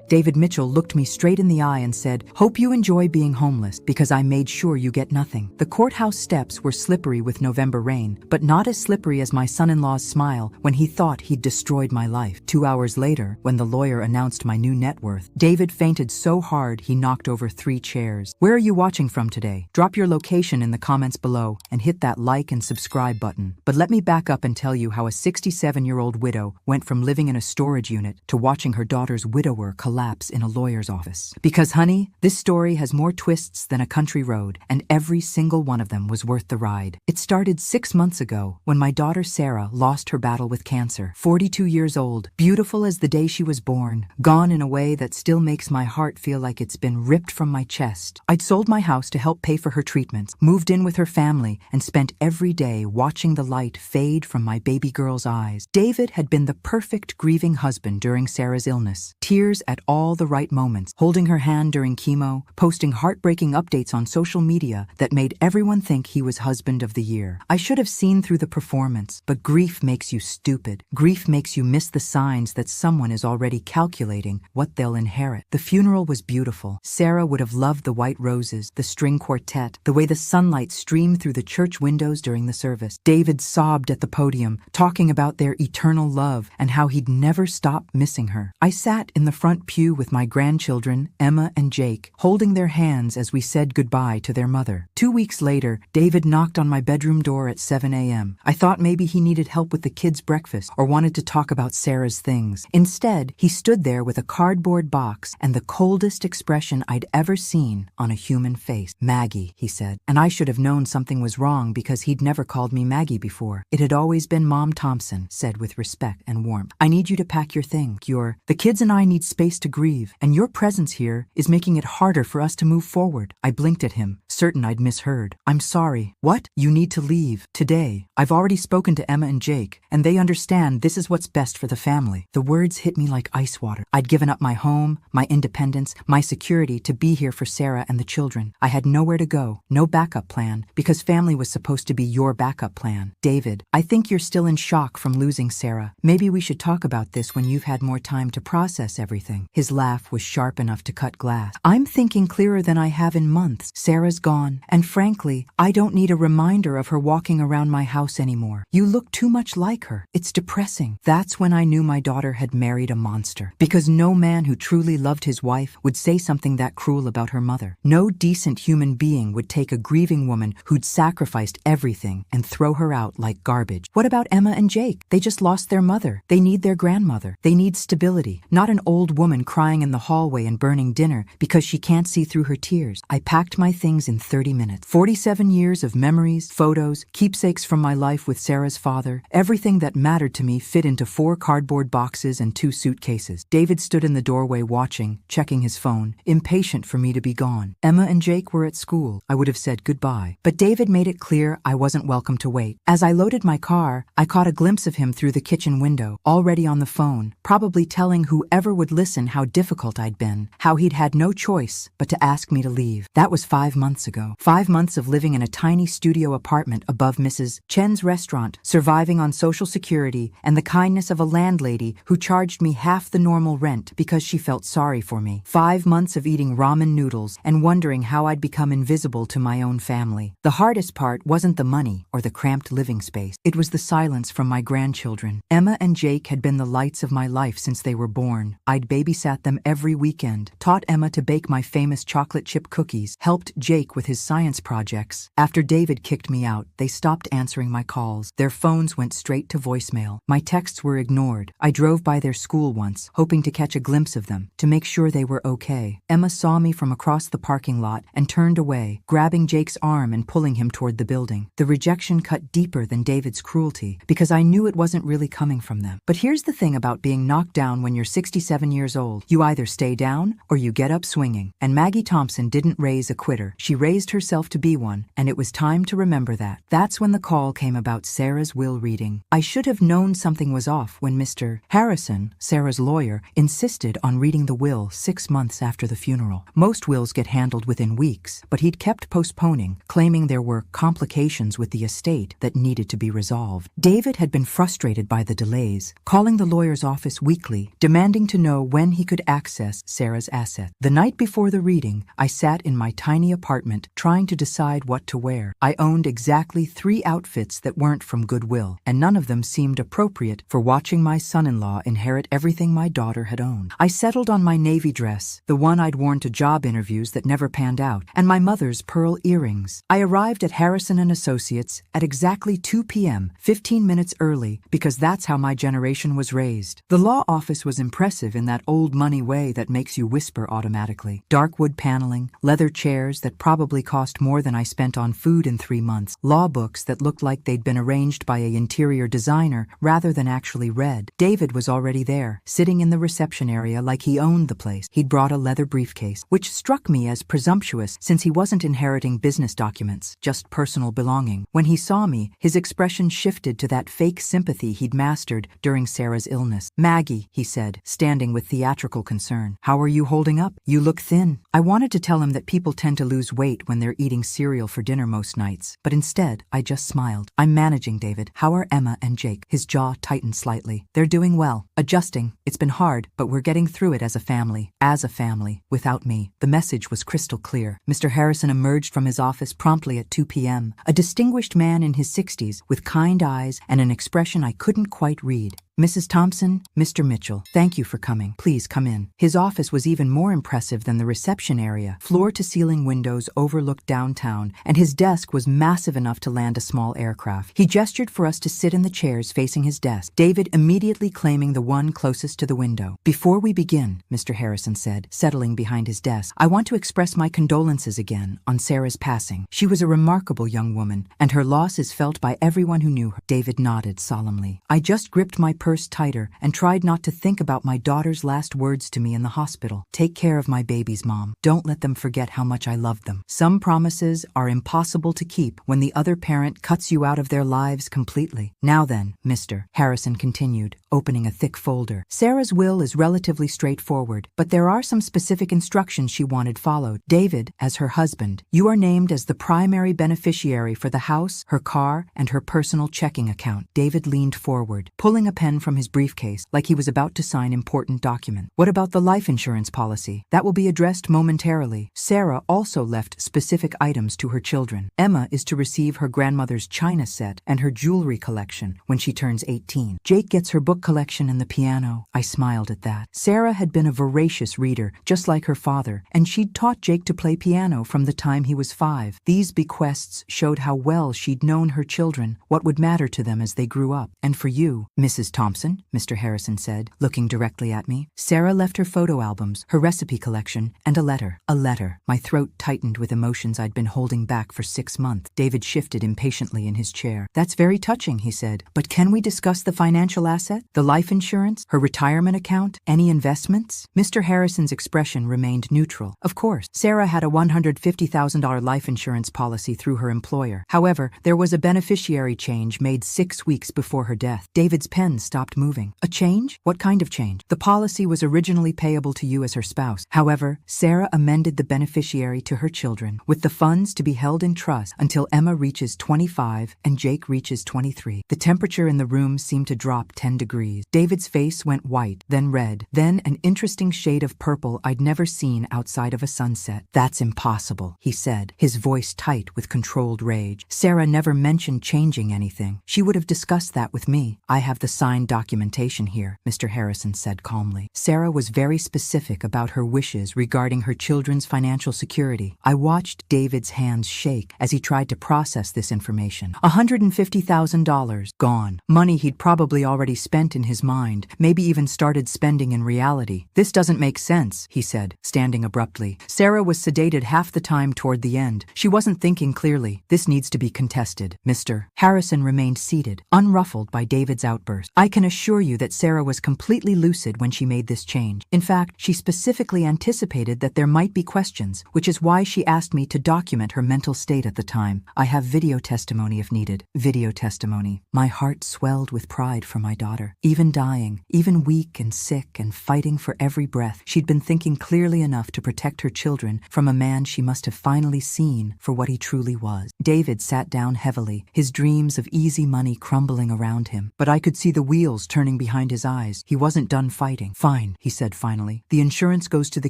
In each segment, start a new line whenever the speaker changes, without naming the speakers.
David Mitchell looked me straight in the eye and said, "Hope you enjoy being homeless, because I made sure you get nothing." The courthouse steps were slippery with November rain, but not as slippery as my son-in-law's smile when he thought he'd destroyed my life. 2 hours later, when the lawyer announced my new net worth, David fainted so hard he knocked over 3 chairs. Where are you watching from today? Drop your location in the comments below and hit that like and subscribe button. But let me back up and tell you how a 67-year-old widow went from living in a storage unit to watching her daughter's widower collapse in a lawyer's office. Because, honey, this story has more twists than a country road, and every single one of them was worth the ride. It started 6 months ago when my daughter Sarah lost her battle with cancer. 42 years old, beautiful as the day she was born, gone in a way that still makes my heart feel like it's been ripped from my chest. I'd sold my house to help pay for her treatments, moved in with her family, and spent every day watching the light fade from my baby girl's eyes. David had been the perfect grieving husband during Sarah's illness. Tears at all the right moments, holding her hand during chemo, posting heartbreaking updates on social media that made everyone think he was husband of the year. I should have seen through the performance, but grief makes you stupid. Grief makes you miss the signs that someone is already calculating what they'll inherit. The funeral was beautiful. Sarah would have loved the white roses, the string quartet, the way the sunlight streamed through the church windows during the service. David sobbed at the podium, talking about their eternal love and how he'd never stop missing her. I sat in the front pew with my grandchildren, Emma and Jake, holding their hands as we said goodbye to their mother. 2 weeks later, David knocked on my bedroom door at 7 a.m. I thought maybe he needed help with the kids' breakfast or wanted to talk about Sarah's things. Instead, he stood there with a cardboard box and the coldest expression I'd ever seen on a human face. "Maggie," he said, and I should have known something was wrong because he'd never called me Maggie before. It had always been Mom Thompson, said with respect and warmth. "I need you to pack your things. The kids and I need space to grieve, and your presence here is making it harder for us to move forward." I blinked at him, certain I'd misheard. "I'm sorry." "What?" "You need to leave. Today. I've already spoken to Emma and Jake, and they understand this is what's best for the family." The words hit me like ice water. I'd given up my home, my independence, my security to be here for Sarah and the children. I had nowhere to go, no backup plan, because family was supposed to be your backup plan. "David, I think you're still in shock from losing Sarah. Maybe we should talk about this when you've had more time to process everything." His laugh was sharp enough to cut glass. "I'm thinking clearer than I have in months. Sarah's gone, and frankly, I don't need a reminder of her walking around my house anymore. You look too much like her. It's depressing." That's when I knew my daughter had married a monster. Because no man who truly loved his wife would say something that cruel about her mother. No decent human being would take a grieving woman who'd sacrificed everything and throw her out like garbage. What about Emma and Jake? They just lost their mother. They need their grandmother. They need stability, not an old woman crying in the hallway and burning dinner because she can't see through her tears. I packed my things in 30 minutes. 47 years of memories, photos, keepsakes from my life with Sarah's father. Everything that mattered to me fit into 4 cardboard boxes and 2 suitcases. David stood in the doorway watching, checking his phone, impatient for me to be gone. Emma and Jake were at school. I would have said goodbye. But David made it clear I wasn't welcome to wait. As I loaded my car, I caught a glimpse of him through the kitchen window, already on the phone, probably telling whoever would listen how difficult I'd been, how he'd had no choice but to ask me to leave. That was 5 months ago. 5 months of living in a tiny studio apartment above Mrs. Chen's restaurant, surviving on Social Security and the kindness of a landlady who charged me half the normal rent because she felt sorry for me. 5 months of eating ramen noodles and wondering how I'd become invisible to my own family. The hardest part wasn't the money or the cramped living space. It was the silence from my grandchildren. Emma and Jake had been the lights of my life since they were born. I'd babysat them every weekend, taught Emma to bake my famous chocolate chip cookies, helped Jake with his science projects. After David kicked me out, they stopped answering my calls. Their phones went straight to voicemail. My texts were ignored. I drove by their school once, hoping to catch a glimpse of them, to make sure they were okay. Emma saw me from across the parking lot and turned away, grabbing Jake's arm and pulling him toward the building. The rejection cut deeper than David's cruelty, because I knew it wasn't really coming from them. But here's the thing about being knocked down when you're 67 years old. You either stay down or you get up swinging. And Maggie Thompson didn't raise a quitter. She raised herself to be one, and it was time to remember that. That's when the call came about Sarah's will reading. I should have known something was off when Mr. Harrison, Sarah's lawyer, insisted on reading the will 6 months after the funeral. Most wills get handled within weeks, but he'd kept postponing, claiming there were complications with the estate that needed to be resolved. David had been frustrated by the delays, calling the lawyer's office weekly, demanding to know when he could access Sarah's assets. The night before the reading, I sat in my tiny apartment trying to decide what to wear. I owned exactly 3 outfits that weren't from Goodwill, and none of them seemed appropriate for watching my son-in-law inherit everything my daughter had owned. I settled on my navy dress, the one I'd worn to job interviews that never panned out, and my mother's pearl earrings. I arrived at Harrison & Associates at exactly 2 p.m., 15 minutes early, because that's how my generation was raised. The law office was impressive in that old money way that makes you whisper automatically. Dark wood paneling, leather chairs that probably cost more than I spent on food in 3 months, law books that looked like they'd been arranged by an interior designer rather than actually read. David was already there, sitting in the reception area like he owned the place. He'd brought a leather briefcase, which struck me as presumptuous since he wasn't inheriting business documents, just personal belonging. When he saw me, his expression shifted to that fake sympathy he'd mastered during Sarah's illness. "Maggie," he said, standing with theatrical concern. "How are you holding up? You look thin." I wanted to tell him that people tend to lose weight when they're eating cereal for dinner most nights, but instead, I just smiled. "I'm managing, David. How are Emma and Jake?" His jaw tightened slightly. "They're doing well. Adjusting. It's been hard, but we're getting through it as a family. As a family, without me." The message was crystal clear. Mr. Harrison emerged from his office promptly at 2 p.m., a distinguished man in his 60s with kind eyes and an expression I couldn't quite read. "Mrs. Thompson, Mr. Mitchell, thank you for coming. Please come in." His office was even more impressive than the reception area. Floor-to-ceiling windows overlooked downtown, and his desk was massive enough to land a small aircraft. He gestured for us to sit in the chairs facing his desk, David immediately claiming the one closest to the window. "Before we begin," Mr. Harrison said, settling behind his desk, "I want to express my condolences again on Sarah's passing. She was a remarkable young woman, and her loss is felt by everyone who knew her." David nodded solemnly. I just gripped my purse tighter and tried not to think about my daughter's last words to me in the hospital. "Take care of my babies, Mom. Don't let them forget how much I love them." Some promises are impossible to keep when the other parent cuts you out of their lives completely. "Now then, Mr. Harrison continued, opening a thick folder. "Sarah's will is relatively straightforward, but there are some specific instructions she wanted followed. David, as her husband, you are named as the primary beneficiary for the house, her car, and her personal checking account." David leaned forward, pulling a pen from his briefcase like he was about to sign important document. "What about the life insurance policy? That will be addressed momentarily." Sarah also left specific items to her children. Emma is to receive her grandmother's china set and her jewelry collection when she turns 18. Jake gets her book collection and the piano. I smiled at that. Sarah had been a voracious reader, just like her father, and she'd taught Jake to play piano from the time he was 5. These bequests showed how well she'd known her children, what would matter to them as they grew up. "And for you, Mrs. Thompson," Mr. Harrison said, looking directly at me. Sarah left her photo albums, her recipe collection, and a letter. A letter. My throat tightened with emotions I'd been holding back for 6 months. David shifted impatiently in his chair. "That's very touching," he said. "But can we discuss the financial asset? The life insurance? Her retirement account? Any investments?" Mr. Harrison's expression remained neutral. Of course, Sarah had a $150,000 life insurance policy through her employer. However, there was a beneficiary change made 6 weeks before her death. David's pen stopped moving. "A change? What kind of change?" "The policy was originally payable to you as her spouse. However, Sarah amended the beneficiary to her children, with the funds to be held in trust until Emma reaches 25 and Jake reaches 23. The temperature in the room seemed to drop 10 degrees. David's face went white, then red, then an interesting shade of purple I'd never seen outside of a sunset. "That's impossible," he said, his voice tight with controlled rage. "Sarah never mentioned changing anything. She would have discussed that with me. I have the signed documentation here," Mr. Harrison said calmly. Sarah was very specific about her wishes regarding her children's financial security. I watched David's hands shake as he tried to process this information. $150,000 gone. Money he'd probably already spent in his mind, maybe even started spending in reality. "This doesn't make sense," he said, standing abruptly. Sarah was sedated half the time toward the end. She wasn't thinking clearly. "This needs to be contested." Mr. Harrison remained seated, unruffled by David's outburst. "I can assure you that Sarah was completely lucid when she made this change. In fact, she specifically anticipated that there might be questions, which is why she asked me to document her mental state at the time. I have video testimony if needed." Video testimony. My heart swelled with pride for my daughter. even dying, even weak and sick and fighting for every breath. She'd been thinking clearly enough to protect her children from a man she must have finally seen for what he truly was. David sat down heavily, his dreams of easy money crumbling around him. But I could see the wheels turning behind his eyes. He wasn't done fighting. Fine, he said finally. The insurance goes to the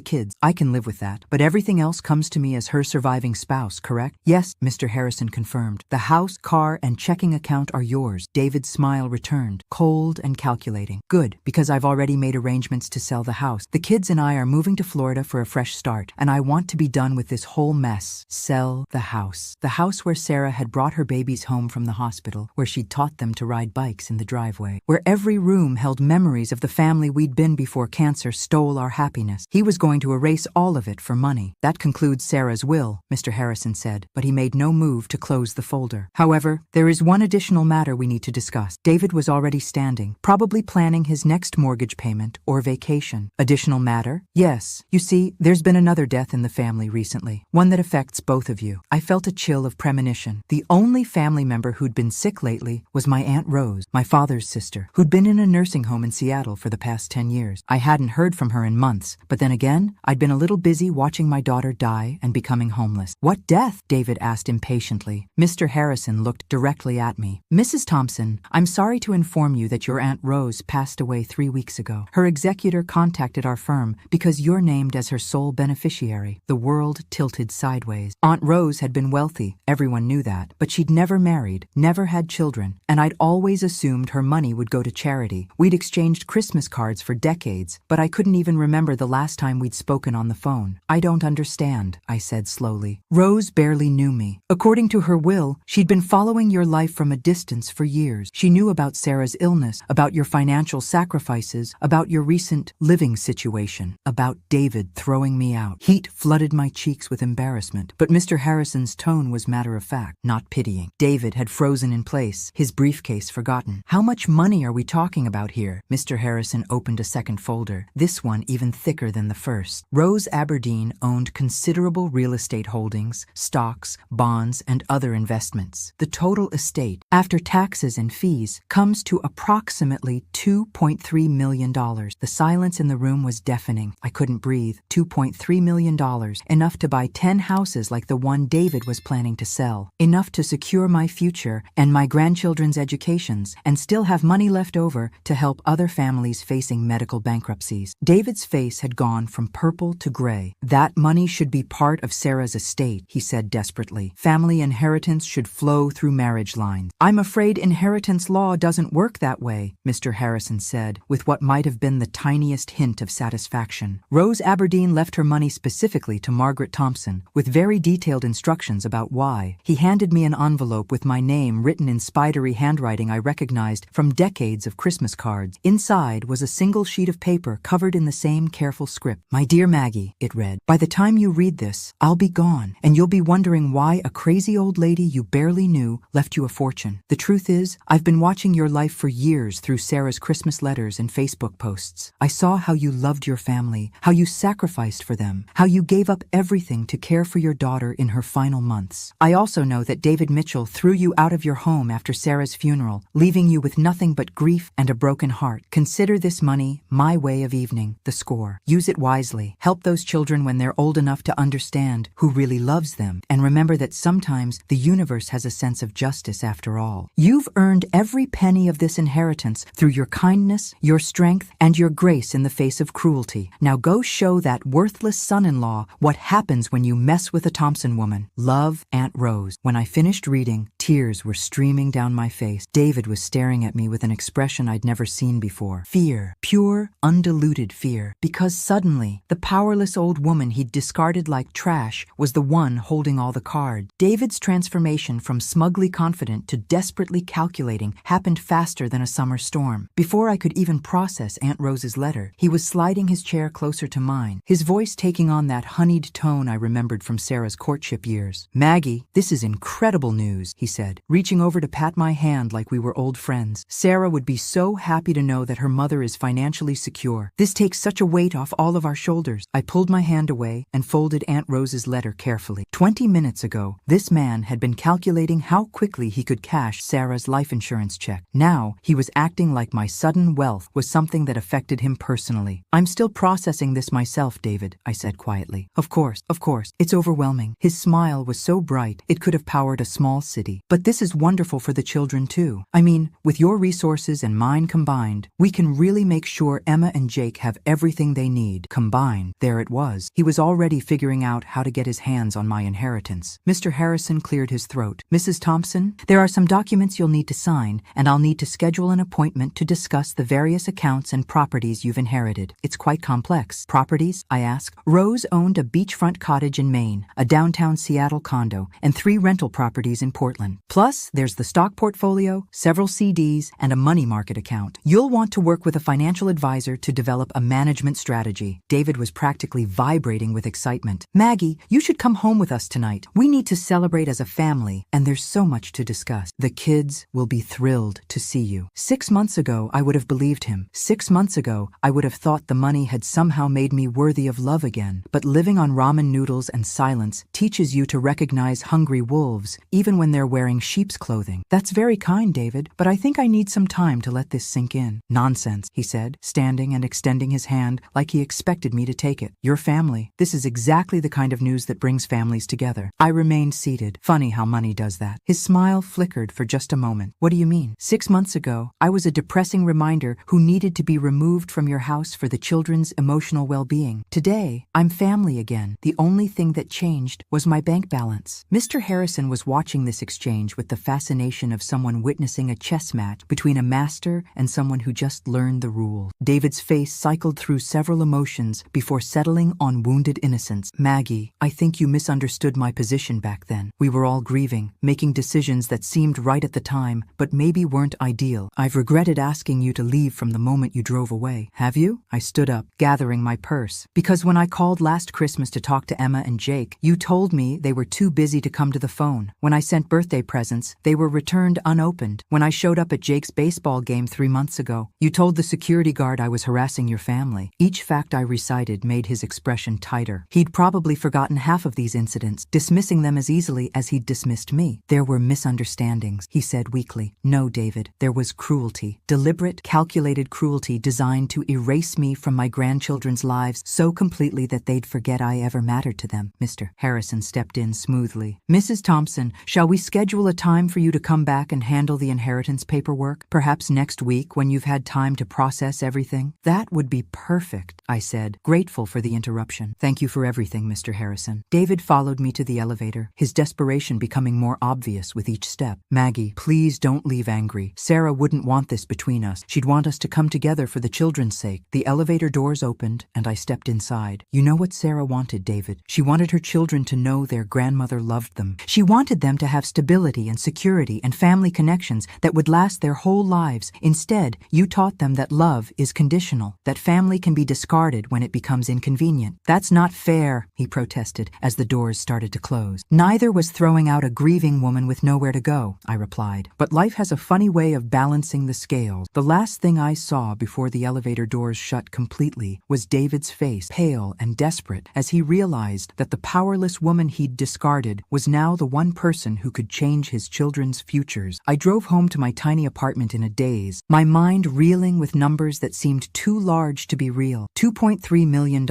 kids. I can live with that. But everything else comes to me as her surviving spouse, correct? Yes, Mr. Harrison confirmed. The house, car, and checking account are yours. David's smile returned, cold and calculating. Good, because I've already made arrangements to sell the house. The kids and I are moving to Florida for a fresh start, and I want to be done with this whole mess. Sell the house. The house where Sarah had brought her babies home from the hospital, where she'd taught them to ride bikes in the driveway, where every room held memories of the family we'd been before cancer stole our happiness. He was going to erase all of it for money. That concludes Sarah's will, Mr. Harrison said, but he made no move to close the folder. However, there is one additional matter we need to discuss. David was already standing, probably planning his next mortgage payment or vacation. Additional matter? Yes. You see, there's been another death in the family recently, one that affects both of you. I felt a chill of premonition. The only family member who'd been sick lately was my Aunt Rose, my father's sister, who'd been in a nursing home in Seattle for the past 10 years. I hadn't heard from her in months, but then again, I'd been a little busy watching my daughter die and becoming homeless. What death? David asked impatiently. Mr. Harrison looked directly at me. Mrs. Thompson, I'm sorry to inform you that your Aunt Rose passed away 3 weeks ago. Her executor contacted our firm because you're named as her sole beneficiary. The world tilted sideways. Aunt Rose had been wealthy, everyone knew that, but she'd never married, never had children, and I'd always assumed her money would go to charity. We'd exchanged Christmas cards for decades, but I couldn't even remember the last time we'd spoken on the phone. I don't understand, I said slowly. Rose barely knew me. According to her will, she'd been following your life from a distance for years. She knew about Sarah's illness, about your financial sacrifices, about your recent living situation, about David throwing me out. Heat flooded my cheeks with embarrassment, but Mr. Harrison's tone was matter-of-fact, not pitying. David had frozen in place, his briefcase forgotten. How much money are we talking about here? Mr. Harrison opened a second folder, this one even thicker than the first. Rose Aberdeen owned considerable real estate holdings, stocks, bonds, and other investments. The total estate, after taxes and fees, comes to approximately $2.3 million. The silence in the room was deafening. I couldn't breathe. $2.3 million, enough to buy 10 houses like the one David was planning to sell, enough to secure my future and my grandchildren's educations, and still have money left over to help other families facing medical bankruptcies. David's face had gone from purple to gray. That money should be part of Sarah's estate, he said desperately. Family inheritance should flow through marriage lines. I'm afraid inheritance law doesn't work that way, Mr. Harrison said, with what might have been the tiniest hint of satisfaction. Rose Aberdeen left her money specifically to Margaret Thompson, with very detailed instructions about why. He handed me an envelope with my name written in spidery handwriting I recognized from decades of Christmas cards. Inside was a single sheet of paper covered in the same careful script. My dear Maggie, it read, by the time you read this, I'll be gone, and you'll be wondering why a crazy old lady you barely knew left you a fortune. The truth is, I've been watching your life for years through Sarah's Christmas letters and Facebook posts. I saw how you loved your family, how you sacrificed for them, how you gave up everything to care for your daughter in her final months. I also know that David Mitchell threw you out of your home after Sarah's funeral, leaving you with nothing but grief and a broken heart. Consider this money my way of evening the score. Use it wisely. Help those children when they're old enough to understand who really loves them, and remember that sometimes the universe has a sense of justice after all. You've earned every penny of this inheritance through your kindness, your strength, and your grace in the face of cruelty. Now go show that worthless son-in-law what happens when you mess with a Thompson woman. Love, Aunt Rose. When I finished reading, tears were streaming down my face. David was staring at me with an expression I'd never seen before. Fear. Pure, undiluted fear. Because suddenly, the powerless old woman he'd discarded like trash was the one holding all the cards. David's transformation from smugly confident to desperately calculating happened faster than a summer storm. Before I could even process Aunt Rose's letter, he was sliding his chair closer to mine, his voice taking on that honeyed tone I remembered from Sarah's courtship years. Maggie, this is incredible news, he said said, reaching over to pat my hand like we were old friends. Sarah would be so happy to know that her mother is financially secure. This takes such a weight off all of our shoulders. I pulled my hand away and folded Aunt Rose's letter carefully. 20 minutes ago, this man had been calculating how quickly he could cash Sarah's life insurance check. Now, he was acting like my sudden wealth was something that affected him personally. I'm still processing this myself, David, I said quietly. Of course. It's overwhelming. His smile was so bright, it could have powered a small city. But this is wonderful for the children too. I mean, with your resources and mine combined, we can really make sure Emma and Jake have everything they need. Combined. There it was. He was already figuring out how to get his hands on my inheritance. Mr. Harrison cleared his throat. Mrs. Thompson, there are some documents you'll need to sign, and I'll need to schedule an appointment to discuss the various accounts and properties you've inherited. It's quite complex. Properties? I asked. Rose owned a beachfront cottage in Maine, a downtown Seattle condo, and 3 rental properties in Portland. Plus, there's the stock portfolio, several CDs, and a money market account. You'll want to work with a financial advisor to develop a management strategy. David was practically vibrating with excitement. Maggie, you should come home with us tonight. We need to celebrate as a family, and there's so much to discuss. The kids will be thrilled to see you. 6 months ago, I would have believed him. 6 months ago, I would have thought the money had somehow made me worthy of love again. But living on ramen noodles and silence teaches you to recognize hungry wolves, even when they're wearing sheep's clothing. That's very kind, David, but I think I need some time to let this sink in. Nonsense, he said, standing and extending his hand like he expected me to take it. Your family. This is exactly the kind of news that brings families together. I remained seated. Funny how money does that. His smile flickered for just a moment. What do you mean? 6 months ago, I was a depressing reminder who needed to be removed from your house for the children's emotional well-being. Today, I'm family again. The only thing that changed was my bank balance. Mr. Harrison was watching this exchange with the fascination of someone witnessing a chess match between a master and someone who just learned the rules. David's face cycled through several emotions before settling on wounded innocence. Maggie, I think you misunderstood my position back then. We were all grieving, making decisions that seemed right at the time, but maybe weren't ideal. I've regretted asking you to leave from the moment you drove away. Have you? I stood up, gathering my purse. Because when I called last Christmas to talk to Emma and Jake, you told me they were too busy to come to the phone. When I sent birthday presents, they were returned unopened. When I showed up at Jake's baseball game 3 months ago, you told the security guard I was harassing your family. Each fact I recited made his expression tighter. He'd probably forgotten half of these incidents, dismissing them as easily as he'd dismissed me. There were misunderstandings, he said weakly. No, David, there was cruelty. Deliberate, calculated cruelty designed to erase me from my grandchildren's lives so completely that they'd forget I ever mattered to them. Mr. Harrison stepped in smoothly. Mrs. Thompson, shall we schedule a time for you to come back and handle the inheritance paperwork? Perhaps next week when you've had time to process everything? That would be perfect, I said, grateful for the interruption. Thank you for everything, Mr. Harrison. David followed me to the elevator, his desperation becoming more obvious with each step. Maggie, please don't leave angry. Sarah wouldn't want this between us. She'd want us to come together for the children's sake. The elevator doors opened, and I stepped inside. You know what Sarah wanted, David? She wanted her children to know their grandmother loved them. She wanted them to have stability and security and family connections that would last their whole lives. Instead, you taught them that love is conditional, that family can be discarded when it becomes inconvenient. That's not fair, he protested as the doors started to close. Neither was throwing out a grieving woman with nowhere to go, I replied. But life has a funny way of balancing the scales. The last thing I saw before the elevator doors shut completely was David's face, pale and desperate, as he realized that the powerless woman he'd discarded was now the one person who could change his children's futures. I drove home to my tiny apartment in a daze, my mind reeling with numbers that seemed too large to be real. $2.3 million.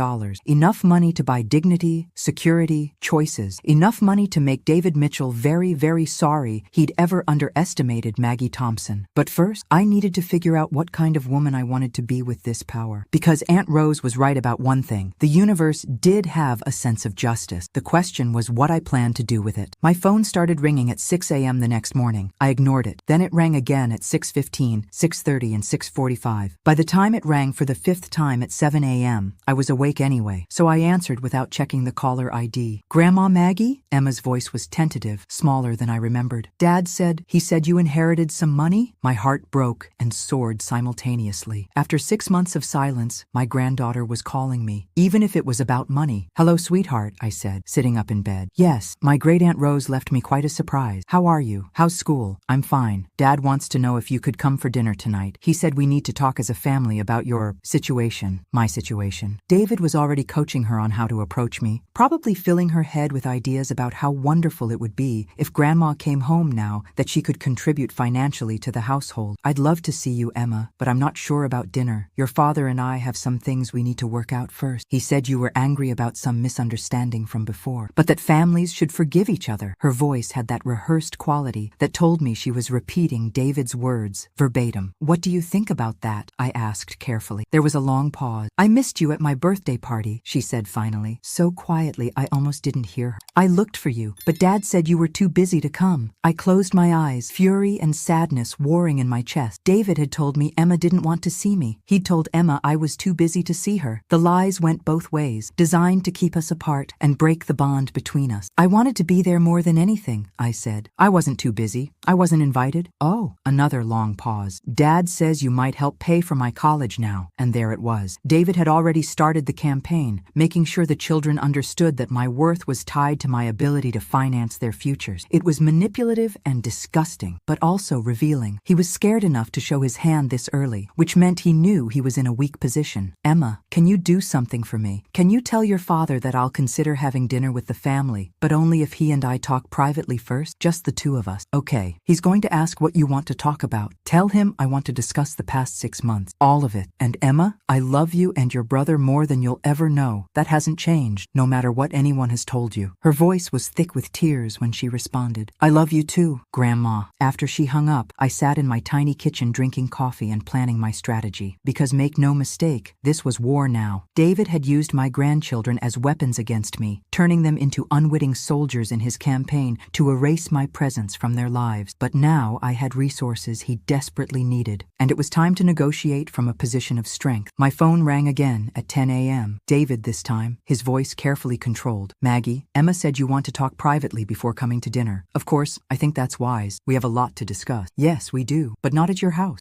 Enough money to buy dignity, security, choices. Enough money to make David Mitchell very, very sorry he'd ever underestimated Maggie Thompson. But first, I needed to figure out what kind of woman I wanted to be with this power. Because Aunt Rose was right about one thing. The universe did have a sense of justice. The question was what I planned to do with it. My phone started ringing at 6 a.m. the next morning. I ignored it. Then it rang again at 6:15, 6:30, and 6:45. By the time it rang for the 5th time at 7 a.m., I was awake anyway, so I answered without checking the caller ID. Grandma Maggie? Emma's voice was tentative, smaller than I remembered. Dad said, he said you inherited some money? My heart broke and soared simultaneously. After 6 months of silence, my granddaughter was calling me, even if it was about money. Hello, sweetheart, I said, sitting up in bed. Yes, my great Aunt Rose left me quite a surprise. surprise. How are you? How's school? I'm fine. Dad wants to know if you could come for dinner tonight. He said we need to talk as a family about your situation, my situation. David was already coaching her on how to approach me, probably filling her head with ideas about how wonderful it would be if Grandma came home now that she could contribute financially to the household. I'd love to see you, Emma, but I'm not sure about dinner. Your father and I have some things we need to work out first. He said you were angry about some misunderstanding from before, but that families should forgive each other. Her voice had that rehearsed quality that told me she was repeating David's words verbatim. What do you think about that? I asked carefully. There was a long pause. I missed you at my birthday party, she said finally, so quietly I almost didn't hear her. I looked for you, but Dad said you were too busy to come. I closed my eyes, fury and sadness warring in my chest. David had told me Emma didn't want to see me. He'd told Emma I was too busy to see her. The lies went both ways, designed to keep us apart and break the bond between us. I wanted to be there more than anything, I said. I wasn't too busy. I wasn't invited. Oh, another long pause. Dad says you might help pay for my college now. And there it was. David had already started the campaign, making sure the children understood that my worth was tied to my ability to finance their futures. It was manipulative and disgusting, but also revealing. He was scared enough to show his hand this early, which meant he knew he was in a weak position. Emma, can you do something for me? Can you tell your father that I'll consider having dinner with the family, but only if he and I talk privately first? Just the two of us. Okay. He's going to ask what you want to talk about. Tell him I want to discuss the past 6 months. All of it. And Emma, I love you and your brother more than you'll ever know. That hasn't changed, no matter what anyone has told you. Her voice was thick with tears when she responded. I love you too, Grandma. After she hung up, I sat in my tiny kitchen drinking coffee and planning my strategy. Because make no mistake, this was war now. David had used my grandchildren as weapons against me, turning them into unwitting soldiers in his campaign to erase my presence from their lives. But now I had resources he desperately needed, and it was time to negotiate from a position of strength. My phone rang again at 10 a.m. David this time, his voice carefully controlled. Maggie, Emma said you want to talk privately before coming to dinner. Of course, I think that's wise. We have a lot to discuss. Yes, we do, but not at your house.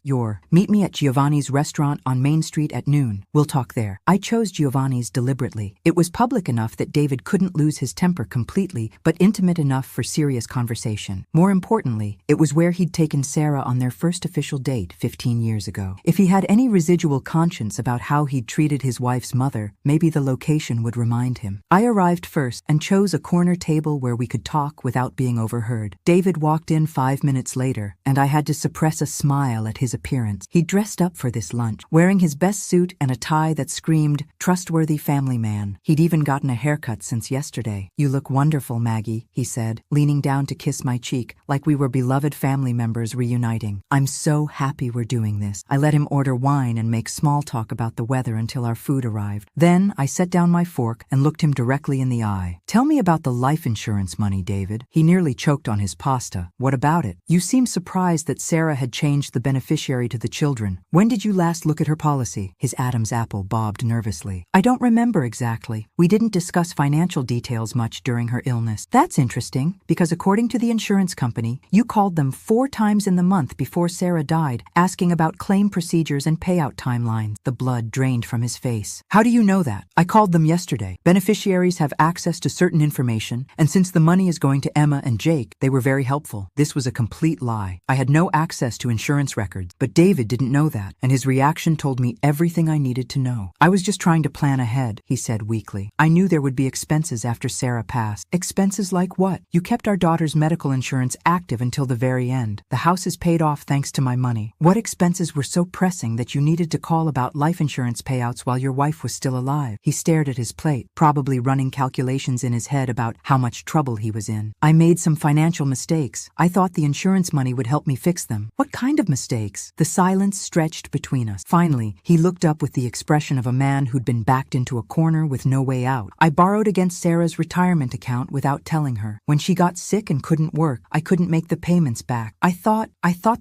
Meet me at Giovanni's restaurant on Main Street at noon. We'll talk there. I chose Giovanni's deliberately. It was public enough that David couldn't lose his temper completely, but intimate enough for serious conversation. More importantly, it was where he'd taken Sarah on their first official date 15 years ago. If he had any residual conscience about how he'd treated his wife's mother, maybe the location would remind him. I arrived first and chose a corner table where we could talk without being overheard. David walked in 5 minutes later, and I had to suppress a smile at his appearance. He dressed up for this lunch, wearing his best suit and a tie that screamed, trustworthy family man. He'd even gotten a haircut since yesterday. You look wonderful, Maggie, he said, leaning down to kiss my cheek like we were beloved family members reuniting. I'm so happy we're doing this. I let him order wine and make small talk about the weather until our food arrived. Then I set down my fork and looked him directly in the eye. Tell me about the life insurance money, David. He nearly choked on his pasta. What about it? You seemed surprised that Sarah had changed the beneficiary to the children. When did you last look at her policy? His Adam's apple bobbed nervously. I don't remember exactly. We didn't discuss financial details much during her illness. That's interesting, because according to the insurance company, you called them 4 times in the month before Sarah died, asking about claim procedures and payout timelines. The blood drained from his face. How do you know that? I called them yesterday. Beneficiaries have access to certain information, and since the money is going to Emma and Jake, they were very helpful. This was a complete lie. I had no access to insurance records, but David didn't know that, and his reaction told me everything I needed to know. I was just trying to plan ahead, he said weakly. I knew there would be expenses after Sarah passed. Expenses like what? You kept our daughter's medical insurance active until the very end. The house is paid off thanks to my money. What expenses were so pressing that you needed to call about life insurance payouts while your wife was still alive? He stared at his plate, probably running calculations in his head about how much trouble he was in. I made some financial mistakes. I thought the insurance money would help me fix them. What kind of mistakes? The silence stretched between us. Finally, he looked up with the expression of a man who'd been backed into a corner with no way out. I borrowed against Sarah's retirement account without telling her. When she got sick and couldn't work, I couldn't make the payments back. I thought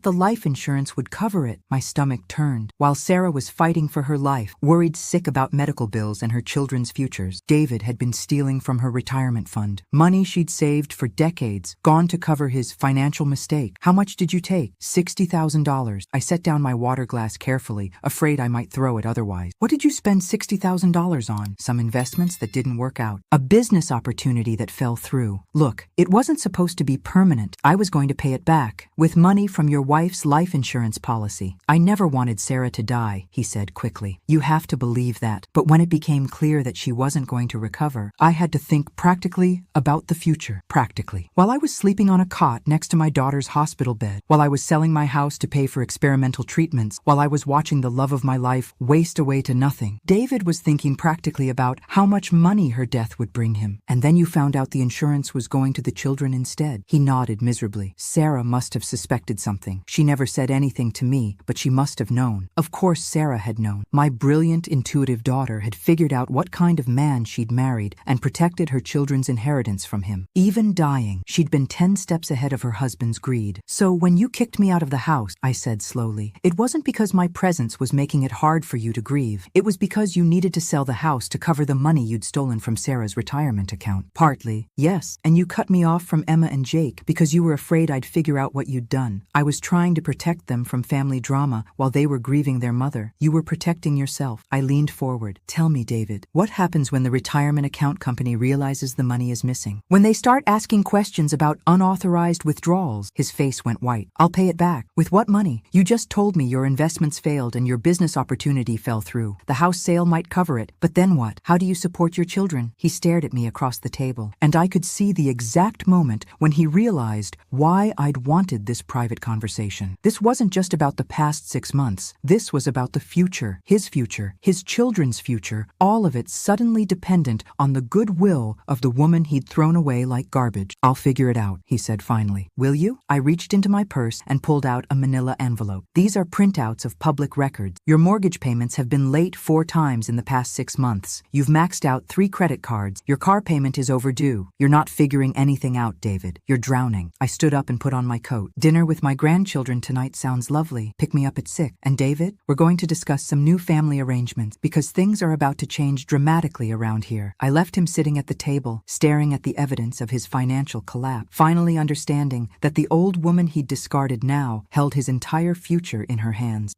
the life insurance would cover it. My stomach turned. While Sarah was fighting for her life, worried sick about medical bills and her children's futures, David had been stealing from her retirement fund. Money she'd saved for decades, gone to cover his financial mistake. How much did you take? $60,000. I set down my water glass carefully, afraid I might throw it otherwise. What did you spend $60,000 on? Some investments that didn't work out. A business opportunity that fell through. Look, it wasn't supposed supposed to be permanent. I was going to pay it back, with money from your wife's life insurance policy. I never wanted Sarah to die, he said quickly. You have to believe that. But when it became clear that she wasn't going to recover, I had to think practically about the future. Practically. While I was sleeping on a cot next to my daughter's hospital bed, while I was selling my house to pay for experimental treatments, while I was watching the love of my life waste away to nothing, David was thinking practically about how much money her death would bring him. And then you found out the insurance was going to the children instead. He nodded miserably. Sarah must have suspected something. She never said anything to me, but she must have known. Of course Sarah had known. My brilliant, intuitive daughter had figured out what kind of man she'd married and protected her children's inheritance from him. Even dying, she'd been 10 steps ahead of her husband's greed. So when you kicked me out of the house, I said slowly, it wasn't because my presence was making it hard for you to grieve. It was because you needed to sell the house to cover the money you'd stolen from Sarah's retirement account. Partly, yes. And you cut me off from Emma and Jake because you were afraid I'd figure out what you'd done. I was trying to protect them from family drama while they were grieving their mother. You were protecting yourself. I leaned forward. Tell me, David, what happens when the retirement account company realizes the money is missing? When they start asking questions about unauthorized withdrawals? His face went white. I'll pay it back. With what money? You just told me your investments failed and your business opportunity fell through. The house sale might cover it. But then what? How do you support your children? He stared at me across the table, and I could see the exact moment when he realized why I'd wanted this private conversation. This wasn't just about the past 6 months. This was about the future, his children's future, all of it suddenly dependent on the goodwill of the woman he'd thrown away like garbage. I'll figure it out, he said finally. Will you? I reached into my purse and pulled out a manila envelope. These are printouts of public records. Your mortgage payments have been late 4 times in the past 6 months. You've maxed out 3 credit cards. Your car payment is overdue. You're not figuring anything out, David. You're drowning. I stood up and put on my coat. Dinner with my grandchildren tonight sounds lovely. Pick me up at 6. And David, we're going to discuss some new family arrangements because things are about to change dramatically around here. I left him sitting at the table, staring at the evidence of his financial collapse, finally understanding that the old woman he'd discarded now held his entire future in her hands.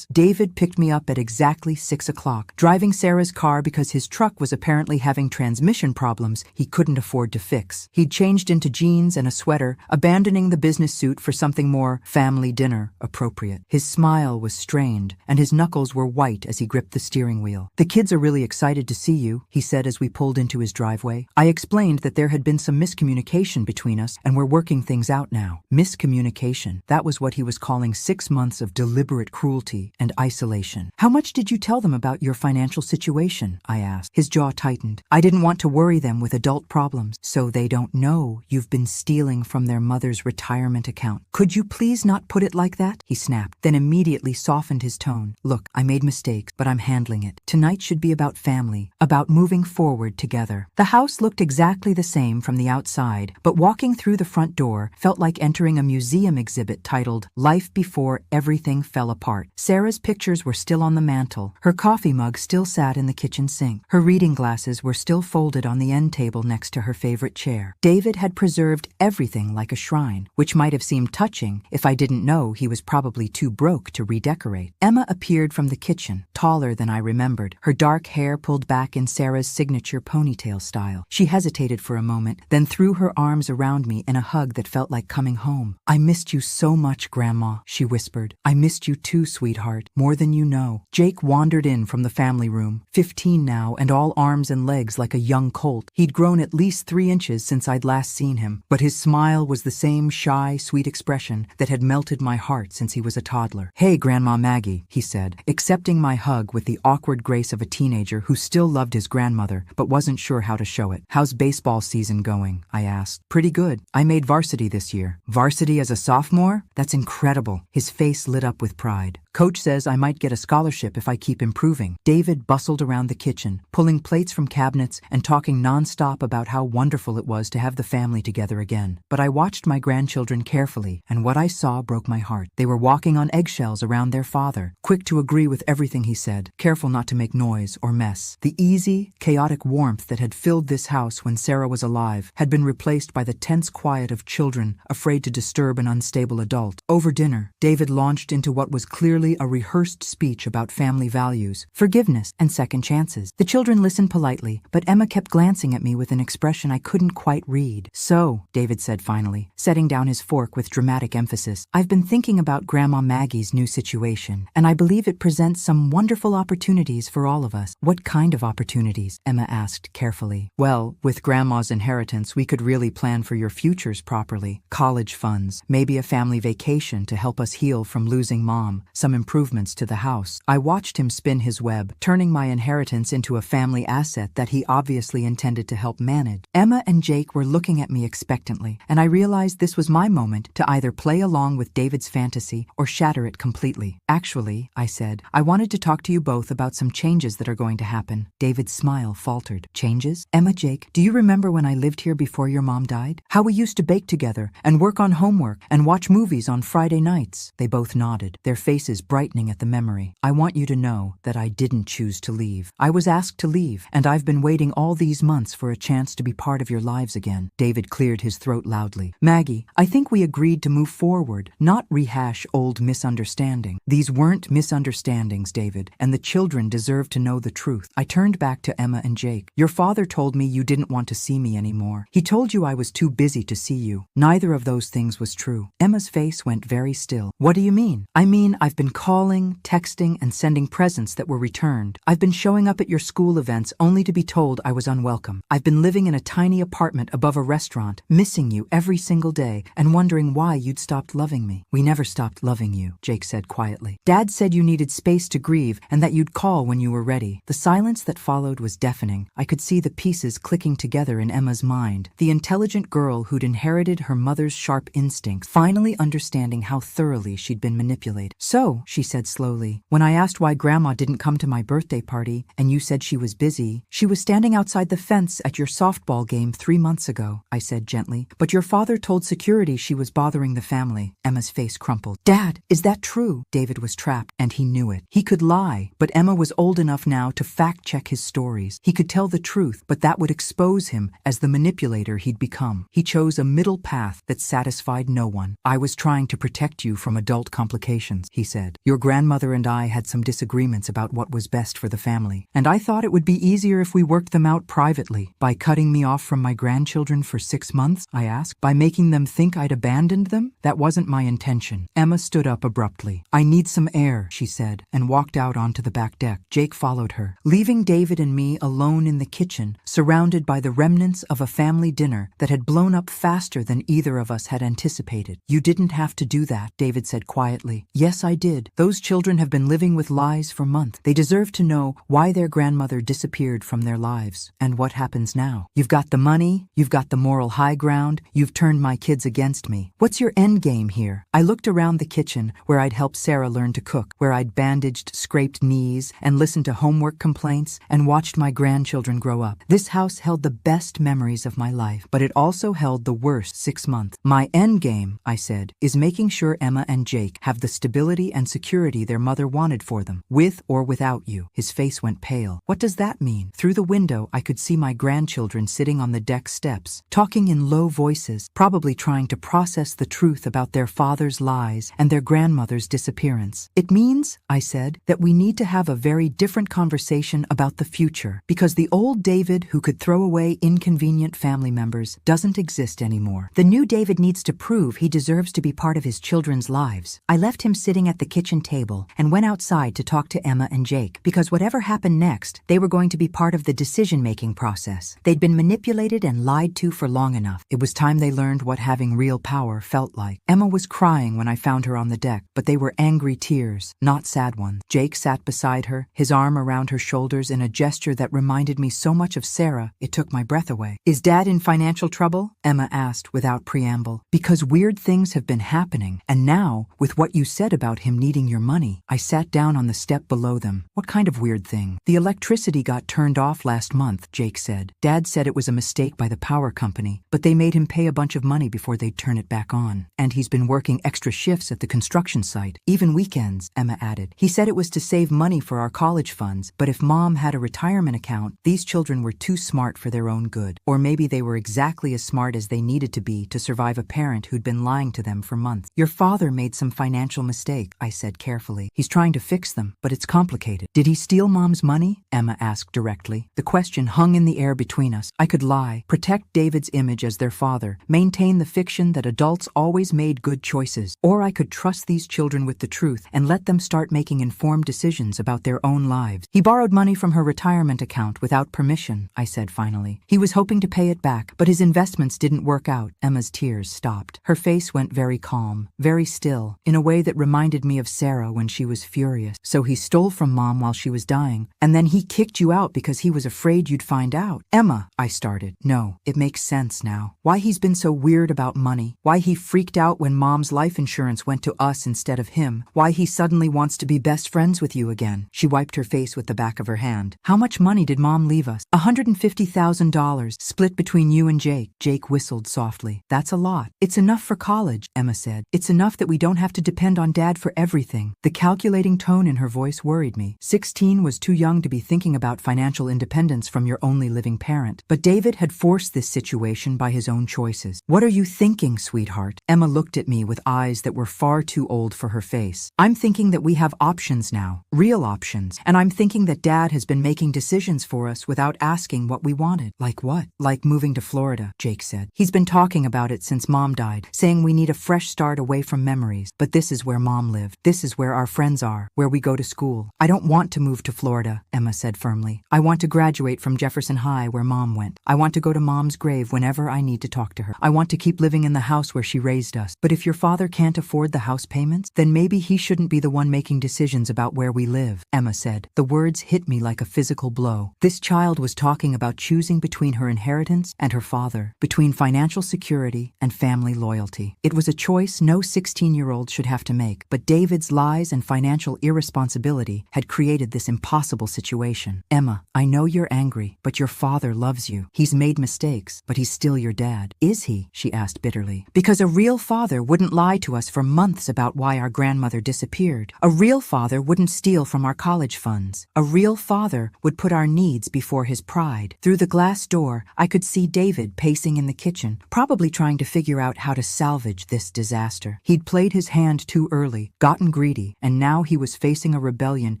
David picked me up at exactly 6 o'clock, driving Sarah's car because his truck was apparently having transmission problems he couldn't afford to fix. He'd changed into jeans and a sweater, abandoning the business suit for something more family dinner appropriate. His smile was strained, and his knuckles were white as he gripped the steering wheel. The kids are really excited to see you, he said as we pulled into his driveway. I explained that there had been some miscommunication between us and we're working things out now. Miscommunication. That was what he was calling 6 months of deliberate cruelty and isolation. How much did you tell them about your financial situation? I asked. His jaw tightened. I didn't want to worry them with adult problems. So they don't know you've been stealing from their mother's retirement account. Could you please not put it like that? He snapped, then immediately softened his tone. Look, I made mistakes, but I'm handling it. Tonight should be about family, about moving forward together. The house looked exactly the same from the outside, but walking through the front door felt like entering a museum exhibit titled Life Before Everything Fell Apart. Sarah's pictures were still on the mantel. Her coffee mug still sat in the kitchen sink. Her reading glasses were still folded on the end table next to her favorite chair. David had preserved everything like a shrine, which might have seemed touching if I didn't know he was probably too broke to redecorate. Emma appeared from the kitchen, taller than I remembered, her dark hair pulled back in Sarah's signature ponytail style. She hesitated for a moment, then threw her arms around me in a hug that felt like coming home. I missed you so much, Grandma, she whispered. I missed you too, sweetheart, more than you know. Jake wandered in from the family room, 15 now and all arms and legs like a young colt. He'd grown at least 3 inches since I'd last seen him, but his smile was the same shy, sweet expression that had melted my heart since he was a toddler. Hey, Grandma Maggie, he said, accepting my hug with the awkward grace of a teenager who still loved his grandmother but wasn't sure how to show it. How's baseball season going? I asked. Pretty good. I made varsity this year. Varsity as a sophomore? That's incredible. His face lit up with pride. Coach says I might get a scholarship if I keep improving. David bustled around the kitchen, pulling plates from cabinets and talking nonstop about how wonderful it was to have the family together again. But I watched my grandchildren carefully, and what I saw broke my heart. They were walking on eggshells around their father, quick to agree with everything he said, careful not to make noise or mess. The easy, chaotic warmth that had filled this house when Sarah was alive had been replaced by the tense quiet of children afraid to disturb an unstable adult. Over dinner, David launched into what was clearly clearly a rehearsed speech about family values, forgiveness, and second chances. The children listened politely, but Emma kept glancing at me with an expression I couldn't quite read. "So," David said finally, setting down his fork with dramatic emphasis, "I've been thinking about Grandma Maggie's new situation, and I believe it presents some wonderful opportunities for all of us." "What kind of opportunities?" Emma asked carefully. "Well, with Grandma's inheritance, we could really plan for your futures properly. College funds, maybe a family vacation to help us heal from losing Mom, some improvements to the house." I watched him spin his web, turning my inheritance into a family asset that he obviously intended to help manage. Emma and Jake were looking at me expectantly, and I realized this was my moment to either play along with David's fantasy or shatter it completely. "Actually," I said, "I wanted to talk to you both about some changes that are going to happen." David's smile faltered. "Changes? Emma, Jake, do you remember when I lived here before your mom died? How we used to bake together and work on homework and watch movies on Friday nights?" They both nodded, their faces brightening at the memory. "I want you to know that I didn't choose to leave. I was asked to leave, and I've been waiting all these months for a chance to be part of your lives again." David cleared his throat loudly. "Maggie, I think we agreed to move forward, not rehash old misunderstanding." "These weren't misunderstandings, David, and the children deserve to know the truth." I turned back to Emma and Jake. "Your father told me you didn't want to see me anymore. He told you I was too busy to see you." "Neither of those things was true." Emma's face went very still. "What do you mean?" "I mean, I've been calling, texting, and sending presents that were returned. I've been showing up at your school events only to be told I was unwelcome. I've been living in a tiny apartment above a restaurant, missing you every single day, and wondering why you'd stopped loving me." "We never stopped loving you," Jake said quietly. "Dad said you needed space to grieve and that you'd call when you were ready." The silence that followed was deafening. I could see the pieces clicking together in Emma's mind. The intelligent girl who'd inherited her mother's sharp instincts, finally understanding how thoroughly she'd been manipulated. "So," she said slowly, "when I asked why Grandma didn't come to my birthday party and you said she was busy, she was standing outside the fence at your softball game 3 months ago," I said gently. "But your father told security she was bothering the family." Emma's face crumpled. "Dad, is that true?" David was trapped, and he knew it. He could lie, but Emma was old enough now to fact-check his stories. He could tell the truth, but that would expose him as the manipulator he'd become. He chose a middle path that satisfied no one. "I was trying to protect you from adult complications," he said. "Your grandmother and I had some disagreements about what was best for the family, and I thought it would be easier if we worked them out privately." "By cutting me off from my grandchildren for 6 months?" I asked. "By making them think I'd abandoned them? That wasn't my intention." Emma stood up abruptly. "I need some air," she said, and walked out onto the back deck. Jake followed her, leaving David and me alone in the kitchen, surrounded by the remnants of a family dinner that had blown up faster than either of us had anticipated. "You didn't have to do that," David said quietly. "Yes, I did. Those children have been living with lies for months. They deserve to know why their grandmother disappeared from their lives. And what happens now? You've got the money, you've got the moral high ground, you've turned my kids against me. What's your end game here?" I looked around the kitchen where I'd helped Sarah learn to cook, where I'd bandaged scraped knees and listened to homework complaints and watched my grandchildren grow up. This house held the best memories of my life, but it also held the worst 6 months. "My end game," I said, "is making sure Emma and Jake have the stability and security their mother wanted for them, with or without you." His face went pale. "What does that mean?" Through the window, I could see my grandchildren sitting on the deck steps, talking in low voices, probably trying to process the truth about their father's lies and their grandmother's disappearance. "It means," I said, "that we need to have a very different conversation about the future, because the old David who could throw away inconvenient family members doesn't exist anymore. The new David needs to prove he deserves to be part of his children's lives." I left him sitting at the kitchen table and went outside to talk to Emma and Jake, because whatever happened next, they were going to be part of the decision-making process. They'd been manipulated and lied to for long enough. It was time they learned what having real power felt like. Emma was crying when I found her on the deck, but they were angry tears, not sad ones. Jake sat beside her, his arm around her shoulders in a gesture that reminded me so much of Sarah, it took my breath away. "Is Dad in financial trouble?" Emma asked without preamble. "Because weird things have been happening, and now, with what you said about him needing your money." I sat down on the step below them. "What kind of weird thing?" "The electricity got turned off last month," Jake said. "Dad said it was a mistake by the power company, but they made him pay a bunch of money before they'd turn it back on. And he's been working extra shifts at the construction site, even weekends," Emma added. "He said it was to save money for our college funds, but if Mom had a retirement account, these children were too smart for their own good. Or maybe they were exactly as smart as they needed to be to survive a parent who'd been lying to them for months." "Your father made some financial mistake," I said carefully. He's trying to fix them, but it's complicated. Did he steal Mom's money? Emma asked directly. The question hung in the air between us. I could lie, protect David's image as their father, maintain the fiction that adults always made good choices, or I could trust these children with the truth and let them start making informed decisions about their own lives. He borrowed money from her retirement account without permission, I said finally. He was hoping to pay it back, but his investments didn't work out. Emma's tears stopped. Her face went very calm, very still, in a way that reminded me of Sarah when she was furious. So he stole from Mom while she was dying, and then he kicked you out because he was afraid you'd find out. Emma, I started. No, it makes sense now. Why he's been so weird about money, why he freaked out when Mom's life insurance went to us instead of him, why he suddenly wants to be best friends with you again. She wiped her face with the back of her hand. How much money did Mom leave us? $150,000, split between you and Jake. Jake whistled softly. That's a lot. It's enough for college, Emma said. It's enough that we don't have to depend on Dad for everything. The calculating tone in her voice worried me. 16 was too young to be thinking about financial independence from your only living parent. But David had forced this situation by his own choices. What are you thinking, sweetheart? Emma looked at me with eyes that were far too old for her face. I'm thinking that we have options now, real options, and I'm thinking that Dad has been making decisions for us without asking what we wanted. Like what? Like moving to Florida, Jake said. He's been talking about it since Mom died, saying we need a fresh start away from memories. But this is where Mom lived. This is where our friends are, where we go to school. I don't want to move to Florida, Emma said firmly. I want to graduate from Jefferson High where Mom went. I want to go to Mom's grave whenever I need to talk to her. I want to keep living in the house where she raised us. But if your father can't afford the house payments, then maybe he shouldn't be the one making decisions about where we live, Emma said. The words hit me like a physical blow. This child was talking about choosing between her inheritance and her father, between financial security and family loyalty. It was a choice no 16-year-old should have to make, but David's lies and financial irresponsibility had created this impossible situation. Emma, I know you're angry, but your father loves you. He's made mistakes, but he's still your dad. Is he? She asked bitterly. Because a real father wouldn't lie to us for months about why our grandmother disappeared. A real father wouldn't steal from our college funds. A real father would put our needs before his pride. Through the glass door, I could see David pacing in the kitchen, probably trying to figure out how to salvage this disaster. He'd played his hand too early, gotten greedy, and now he was facing a rebellion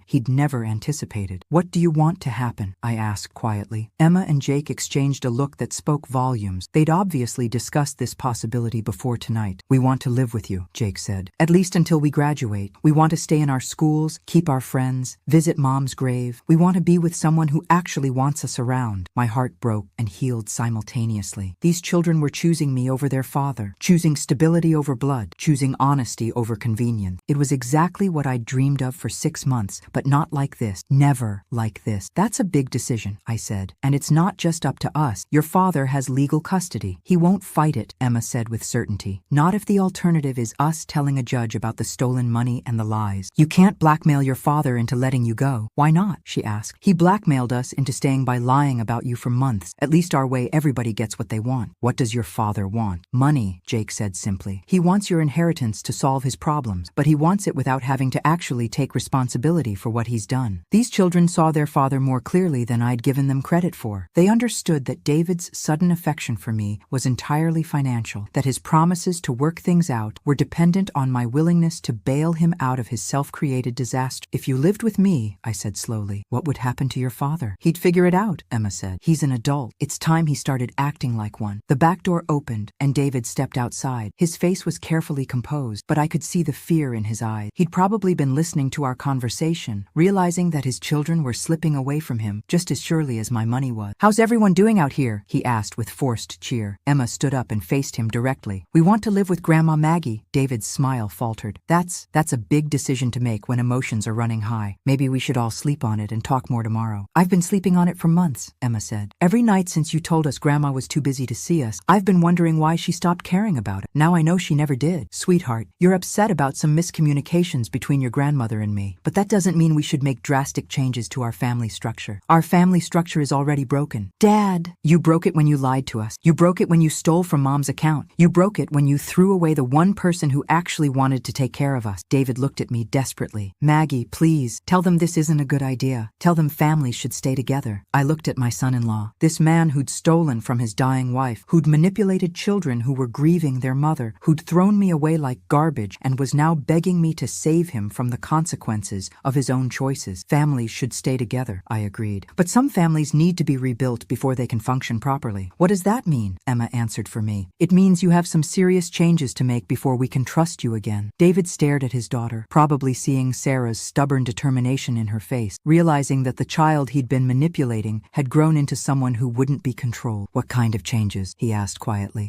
he'd never anticipated. What do you want to happen? I asked quietly. Emma and Jake exchanged a look that spoke volumes. They'd obviously discussed this possibility before tonight. We want to live with you, Jake said. At least until we graduate. We want to stay in our schools, keep our friends, visit Mom's grave. We want to be with someone who actually wants us around. My heart broke and healed simultaneously. These children were choosing me over their father, choosing stability over blood, choosing honesty over convenience. It was exactly what I'd dreamed of for 6 months, but not like this. Never like this. That's a big decision, I said. And it's not just up to us. Your father has legal custody. He won't fight it, Emma said with certainty. Not if the alternative is us telling a judge about the stolen money and the lies. You can't blackmail your father into letting you go. Why not? She asked. He blackmailed us into staying by lying about you for months. At least our way, everybody gets what they want. What does your father want? Money, Jake said simply. He wants your inheritance to solve his problems, but he wants it without having to actually take responsibility for what he's done. These children saw their father more clearly than I'd given them credit for. They understood that David's sudden affection for me was entirely financial, that his promises to work things out were dependent on my willingness to bail him out of his self-created disaster. If you lived with me, I said slowly, what would happen to your father? He'd figure it out, Emma said. He's an adult. It's time he started acting like one. The back door opened, and David stepped outside. His face was carefully composed, but I could see the fear in his eyes. He'd probably been listening to our conversation, realizing that his children were slipping away from him just as surely as my money was. How's everyone doing out here? He asked with forced cheer. Emma stood up and faced him directly. We want to live with Grandma Maggie. David's smile faltered. That's a big decision to make when emotions are running high. Maybe we should all sleep on it and talk more tomorrow. I've been sleeping on it for months, Emma said. Every night since you told us Grandma was too busy to see us, I've been wondering why she stopped caring about it. Now I know she never did. Sweetheart, you're upset about some miscommunications between your grandmother and me, but that doesn't mean we should make drastic changes to our family structure. Our family structure is already broken. Dad, you broke it when you lied to us. You broke it when you stole from Mom's account. You broke it when you threw away the one person who actually wanted to take care of us. David looked at me desperately. Maggie, please, tell them this isn't a good idea. Tell them families should stay together. I looked at my son-in-law, this man who'd stolen from his dying wife, who'd manipulated children who were grieving their mother, who'd thrown me away like garbage and was now begging me me to save him from the consequences of his own choices. Families should stay together, I agreed. But some families need to be rebuilt before they can function properly. What does that mean? Emma answered for me. It means you have some serious changes to make before we can trust you again. David stared at his daughter, probably seeing Sarah's stubborn determination in her face, realizing that the child he'd been manipulating had grown into someone who wouldn't be controlled. What kind of changes? He asked quietly.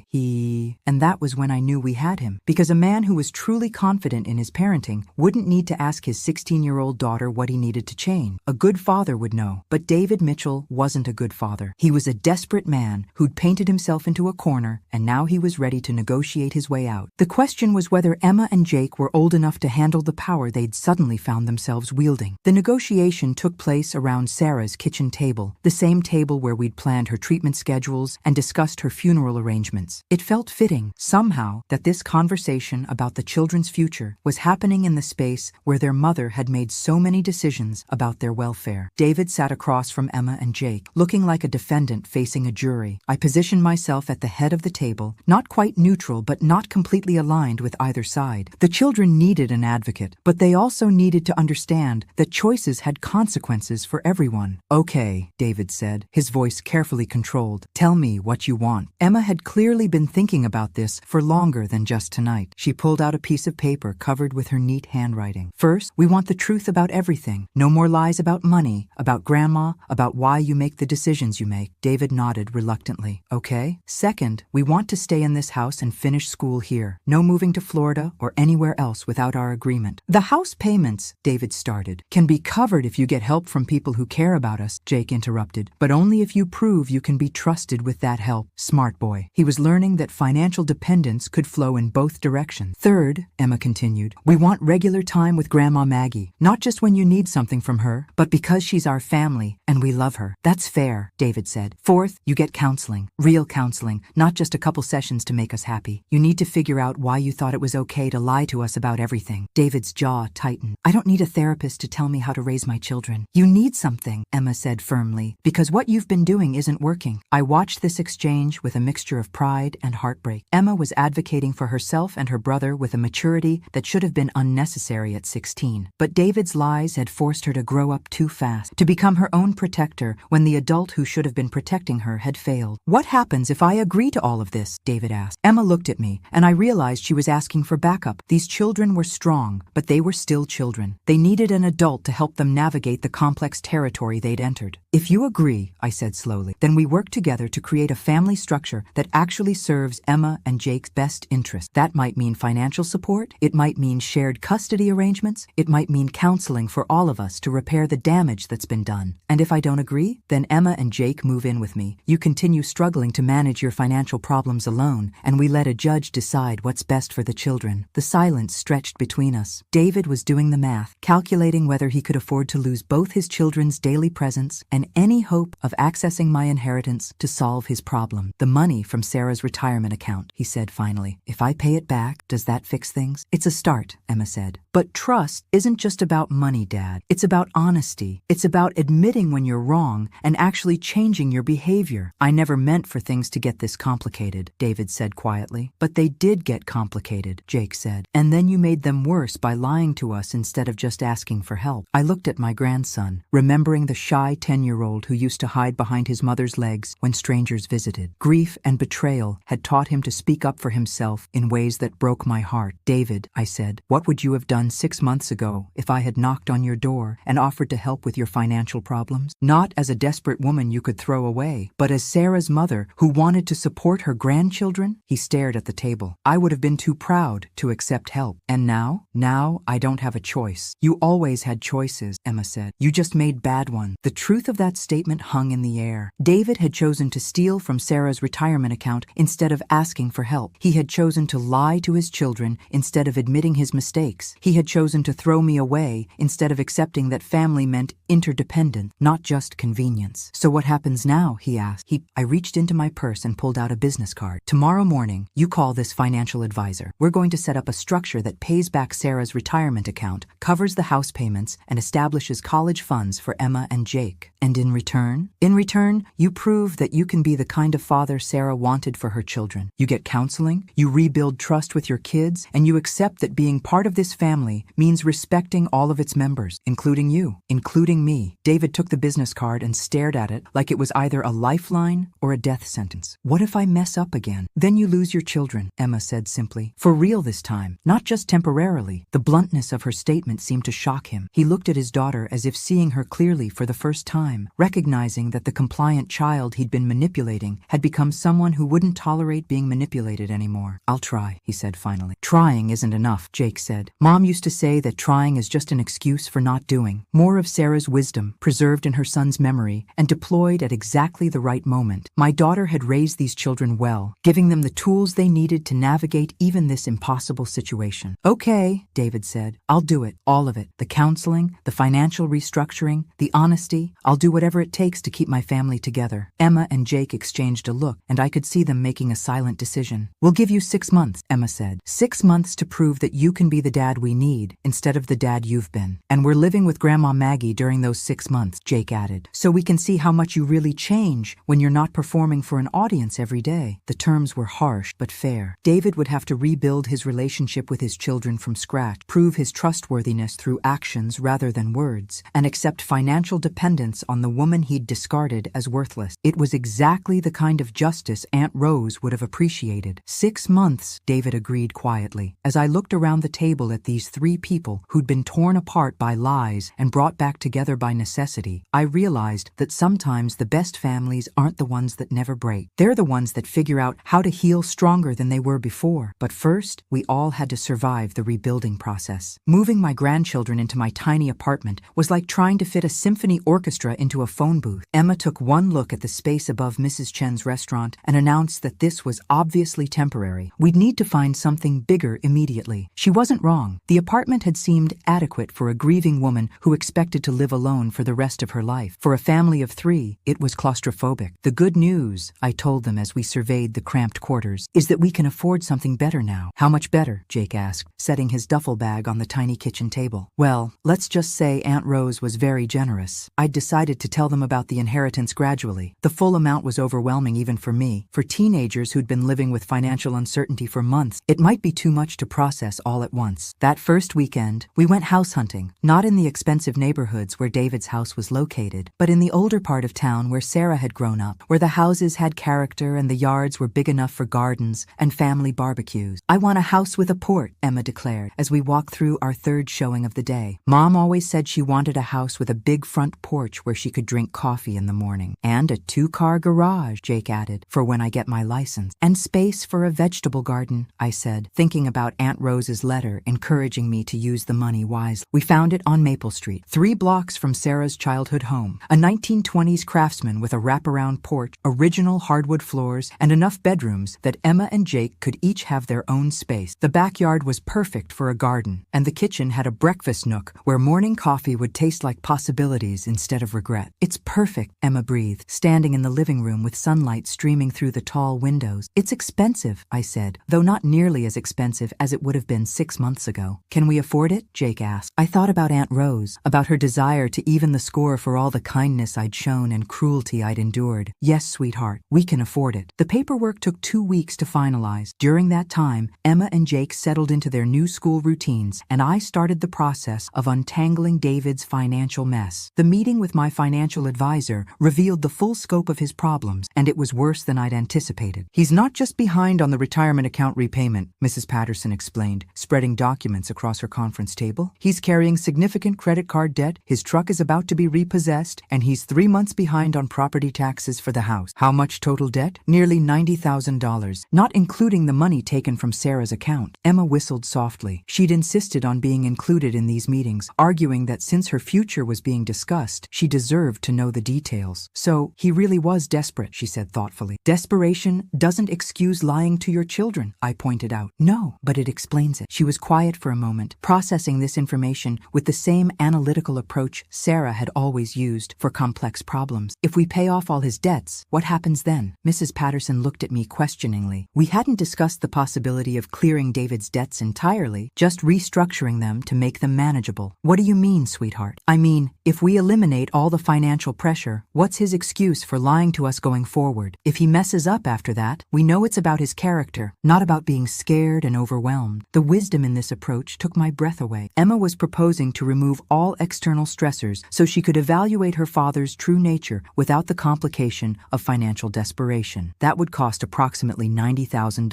And that was when I knew we had him. Because a man who was truly confident in his parenting wouldn't need to ask his 16-year-old daughter what he needed to change. A good father would know. But David Mitchell wasn't a good father. He was a desperate man who'd painted himself into a corner, and now he was ready to negotiate his way out. The question was whether Emma and Jake were old enough to handle the power they'd suddenly found themselves wielding. The negotiation took place around Sarah's kitchen table, the same table where we'd planned her treatment schedules and discussed her funeral arrangements. It felt fitting, somehow, that this conversation about the children's future was happening in the space where their mother had made so many decisions about their welfare. David sat across from Emma and Jake, looking like a defendant facing a jury. I positioned myself at the head of the table, not quite neutral but not completely aligned with either side. The children needed an advocate, but they also needed to understand that choices had consequences for everyone. Okay, David said, his voice carefully controlled. Tell me what you want. Emma had clearly been thinking about this for longer than just tonight. She pulled out a piece of paper covered with her neat handwriting. First, we want the truth about everything. No more lies about money, about grandma, about why you make the decisions you make. David nodded reluctantly. Okay. Second, we want to stay in this house and finish school here. No moving to Florida or anywhere else without our agreement. The house payments, David started, can be covered if you get help from people who care about us, Jake interrupted, but only if you prove you can be trusted with that help. Smart boy. He was learning that financial dependence could flow in both directions. Third, Emma continued, we want regular time with Grandma Maggie, not just when you need something from her, but because she's our family and we love her. That's fair, David said. Fourth, you get counseling, real counseling, not just a couple sessions to make us happy. You need to figure out why you thought it was okay to lie to us about everything. David's jaw tightened. I don't need a therapist to tell me how to raise my children. You need something, Emma said firmly, because what you've been doing isn't working. I watched this exchange with a mixture of pride and heartbreak. Emma was advocating for herself and her brother with a maturity that should have been unnecessary at 16. But David's lies had forced her to grow up too fast, to become her own protector when the adult who should have been protecting her had failed. What happens if I agree to all of this? David asked. Emma looked at me, and I realized she was asking for backup. These children were strong, but they were still children. They needed an adult to help them navigate the complex territory they'd entered. If you agree, I said slowly, then we work together to create a family structure that actually serves Emma and Jake's best interests. That might mean financial support, it might mean shared custody arrangements, it might mean counseling for all of us to repair the damage that's been done. And if I don't agree, then Emma and Jake move in with me. You continue struggling to manage your financial problems alone, and we let a judge decide what's best for the children. The silence stretched between us. David was doing the math, calculating whether he could afford to lose both his children's daily presence and any hope of accessing my inheritance to solve his problem. The money from Sarah's retirement account, he said finally. If I pay it back, does that fix things? It's a start, Emma said. But trust isn't just about money, Dad. It's about honesty. It's about admitting when you're wrong and actually changing your behavior. I never meant for things to get this complicated, David said quietly. But they did get complicated, Jake said. And then you made them worse by lying to us instead of just asking for help. I looked at my grandson, remembering the shy 10-year-old who used to hide behind his mother's legs when strangers visited. Grief and betrayal had taught him to speak up for himself in ways that broke my heart. David, I said, what would you have done 6 months ago if I had knocked on your door and offered to help with your financial problems? Not as a desperate woman you could throw away, but as Sarah's mother who wanted to support her grandchildren? He stared at the table. I would have been too proud to accept help. And now? Now I don't have a choice. You always had choices, Emma said. You just made bad ones. The truth of that statement hung in the air. David had chosen to steal from Sarah's retirement account instead of asking for help. He had chosen to lie to his children instead of admitting his mistakes. He had chosen to throw me away instead of accepting that family meant interdependence, not just convenience. So what happens now? He asked. I reached into my purse and pulled out a business card. Tomorrow morning, you call this financial advisor. We're going to set up a structure that pays back Sarah's retirement account, covers the house payments, and establishes college funds for Emma and Jake. And in return? In return, you prove that you can be the kind of father Sarah wanted for her children. You get counseling, you rebuild trust with your kids, and you accept that being part of this family means respecting all of its members, including you, including me. David took the business card and stared at it like it was either a lifeline or a death sentence. What if I mess up again? Then you lose your children, Emma said simply. For real this time, not just temporarily. The bluntness of her statement seemed to shock him. He looked at his daughter as if seeing her clearly for the first time, recognizing that the compliant child he'd been manipulating had become someone who wouldn't tolerate being manipulated anymore. I'll try, he said finally. Trying isn't enough, Jake said. Mom used to say that trying is just an excuse for not doing. More of Sarah's wisdom, preserved in her son's memory and deployed at exactly the right moment. My daughter had raised these children well, giving them the tools they needed to navigate even this impossible situation. Okay, David said. I'll do it, all of it. The counseling, the financial restructuring, the honesty. I'll do whatever it takes to keep my family together. Emma and Jake exchanged a look, and I could see them making a silent decision. We'll give you 6 months, Emma said. 6 months to prove that you can be the dad we need, instead of the dad you've been. And we're living with Grandma Maggie during those 6 months, Jake added. So we can see how much you really change when you're not performing for an audience every day. The terms were harsh, but fair. David would have to rebuild his relationship with his children from scratch, prove his trustworthiness through actions rather than words, and accept financial dependence on the woman he'd discarded as worthless. It was exactly the kind of justice Aunt Rose would have appreciated. 6 months, David agreed quietly. As I looked around the table at these 3 people who'd been torn apart by lies and brought back together by necessity, I realized that sometimes the best families aren't the ones that never break. They're the ones that figure out how to heal stronger than they were before. But first, we all had to survive the rebuilding process. Moving my grandchildren into my tiny apartment was like trying to fit a symphony orchestra into a phone booth. Emma took one look at the space above Mrs. Chen's restaurant and announced that this was obviously temporary. We'd need to find something bigger immediately. She wasn't wrong. The apartment had seemed adequate for a grieving woman who expected to live alone for the rest of her life. For a family of 3, it was claustrophobic. The good news, I told them as we surveyed the cramped quarters, is that we can afford something better now. How much better? Jake asked, setting his duffel bag on the tiny kitchen table. Well, let's just say Aunt Rose was very generous. I'd decided to tell them about the inheritance gradually. The full amount was overwhelming even for me. For teenagers who'd been living with financial uncertainty for months, it might be too much to process all at once. That first weekend, we went house hunting, not in the expensive neighborhoods where David's house was located, but in the older part of town where Sarah had grown up, where the houses had character and the yards were big enough for gardens and family barbecues. I want a house with a porch, Emma declared, as we walked through our 3rd showing of the day. Mom always said she wanted a house with a big front porch where she could drink coffee in the morning. And a 2-car garage, Jake added, for when I get my license. And space for a vegetable garden, I said, thinking about Aunt Rose's letter encouraging me to use the money wisely. We found it on Maple Street, 3 blocks from Sarah's childhood home. A 1920s craftsman with a wraparound porch, original hardwood floors, and enough bedrooms that Emma and Jake could each have their own space. The backyard was perfect for a garden, and the kitchen had a breakfast nook where morning coffee would taste like possibilities instead of regret. It's perfect, Emma breathed, standing in the living room with sunlight streaming through the tall windows. It's expensive, I said, though not nearly as expensive as it would have been 6 months ago. Can we afford it? Jake asked. I thought about Aunt Rose, about her desire to even the score for all the kindness I'd shown and cruelty I'd endured. Yes, sweetheart, we can afford it. The paperwork took 2 weeks to finalize. During that time, Emma and Jake settled into their new school routines, and I started the process of untangling David's financial mess. The meeting with my financial advisor revealed the full scope of his problems, and it was worse than I'd anticipated. He's not just behind on the retirement account repayment, Mrs. Patterson explained, spreading documents across her conference table. He's carrying significant credit card debt, his truck is about to be repossessed, and he's 3 months behind on property taxes for the house. How much total debt? Nearly $90,000, not including the money taken from Sarah's account. Emma whistled softly. She'd insisted on being included in these meetings, arguing that since her future was being discussed, she deserved to know the details. So, he really was desperate, she said thoughtfully. Desperation doesn't excuse lying to your children, I pointed out. No, but it explains it. She was quiet for a moment, processing this information with the same analytical approach Sarah had always used for complex problems. If we pay off all his debts, what happens then? Mrs. Patterson looked at me questioningly. We hadn't discussed the possibility of clearing David's debts entirely, just restructuring them to make them manageable. What do you mean, sweetheart? I mean, if we eliminate all all the financial pressure, what's his excuse for lying to us going forward? If he messes up after that, we know it's about his character, not about being scared and overwhelmed. The wisdom in this approach took my breath away. Emma was proposing to remove all external stressors so she could evaluate her father's true nature without the complication of financial desperation. That would cost approximately $90,000,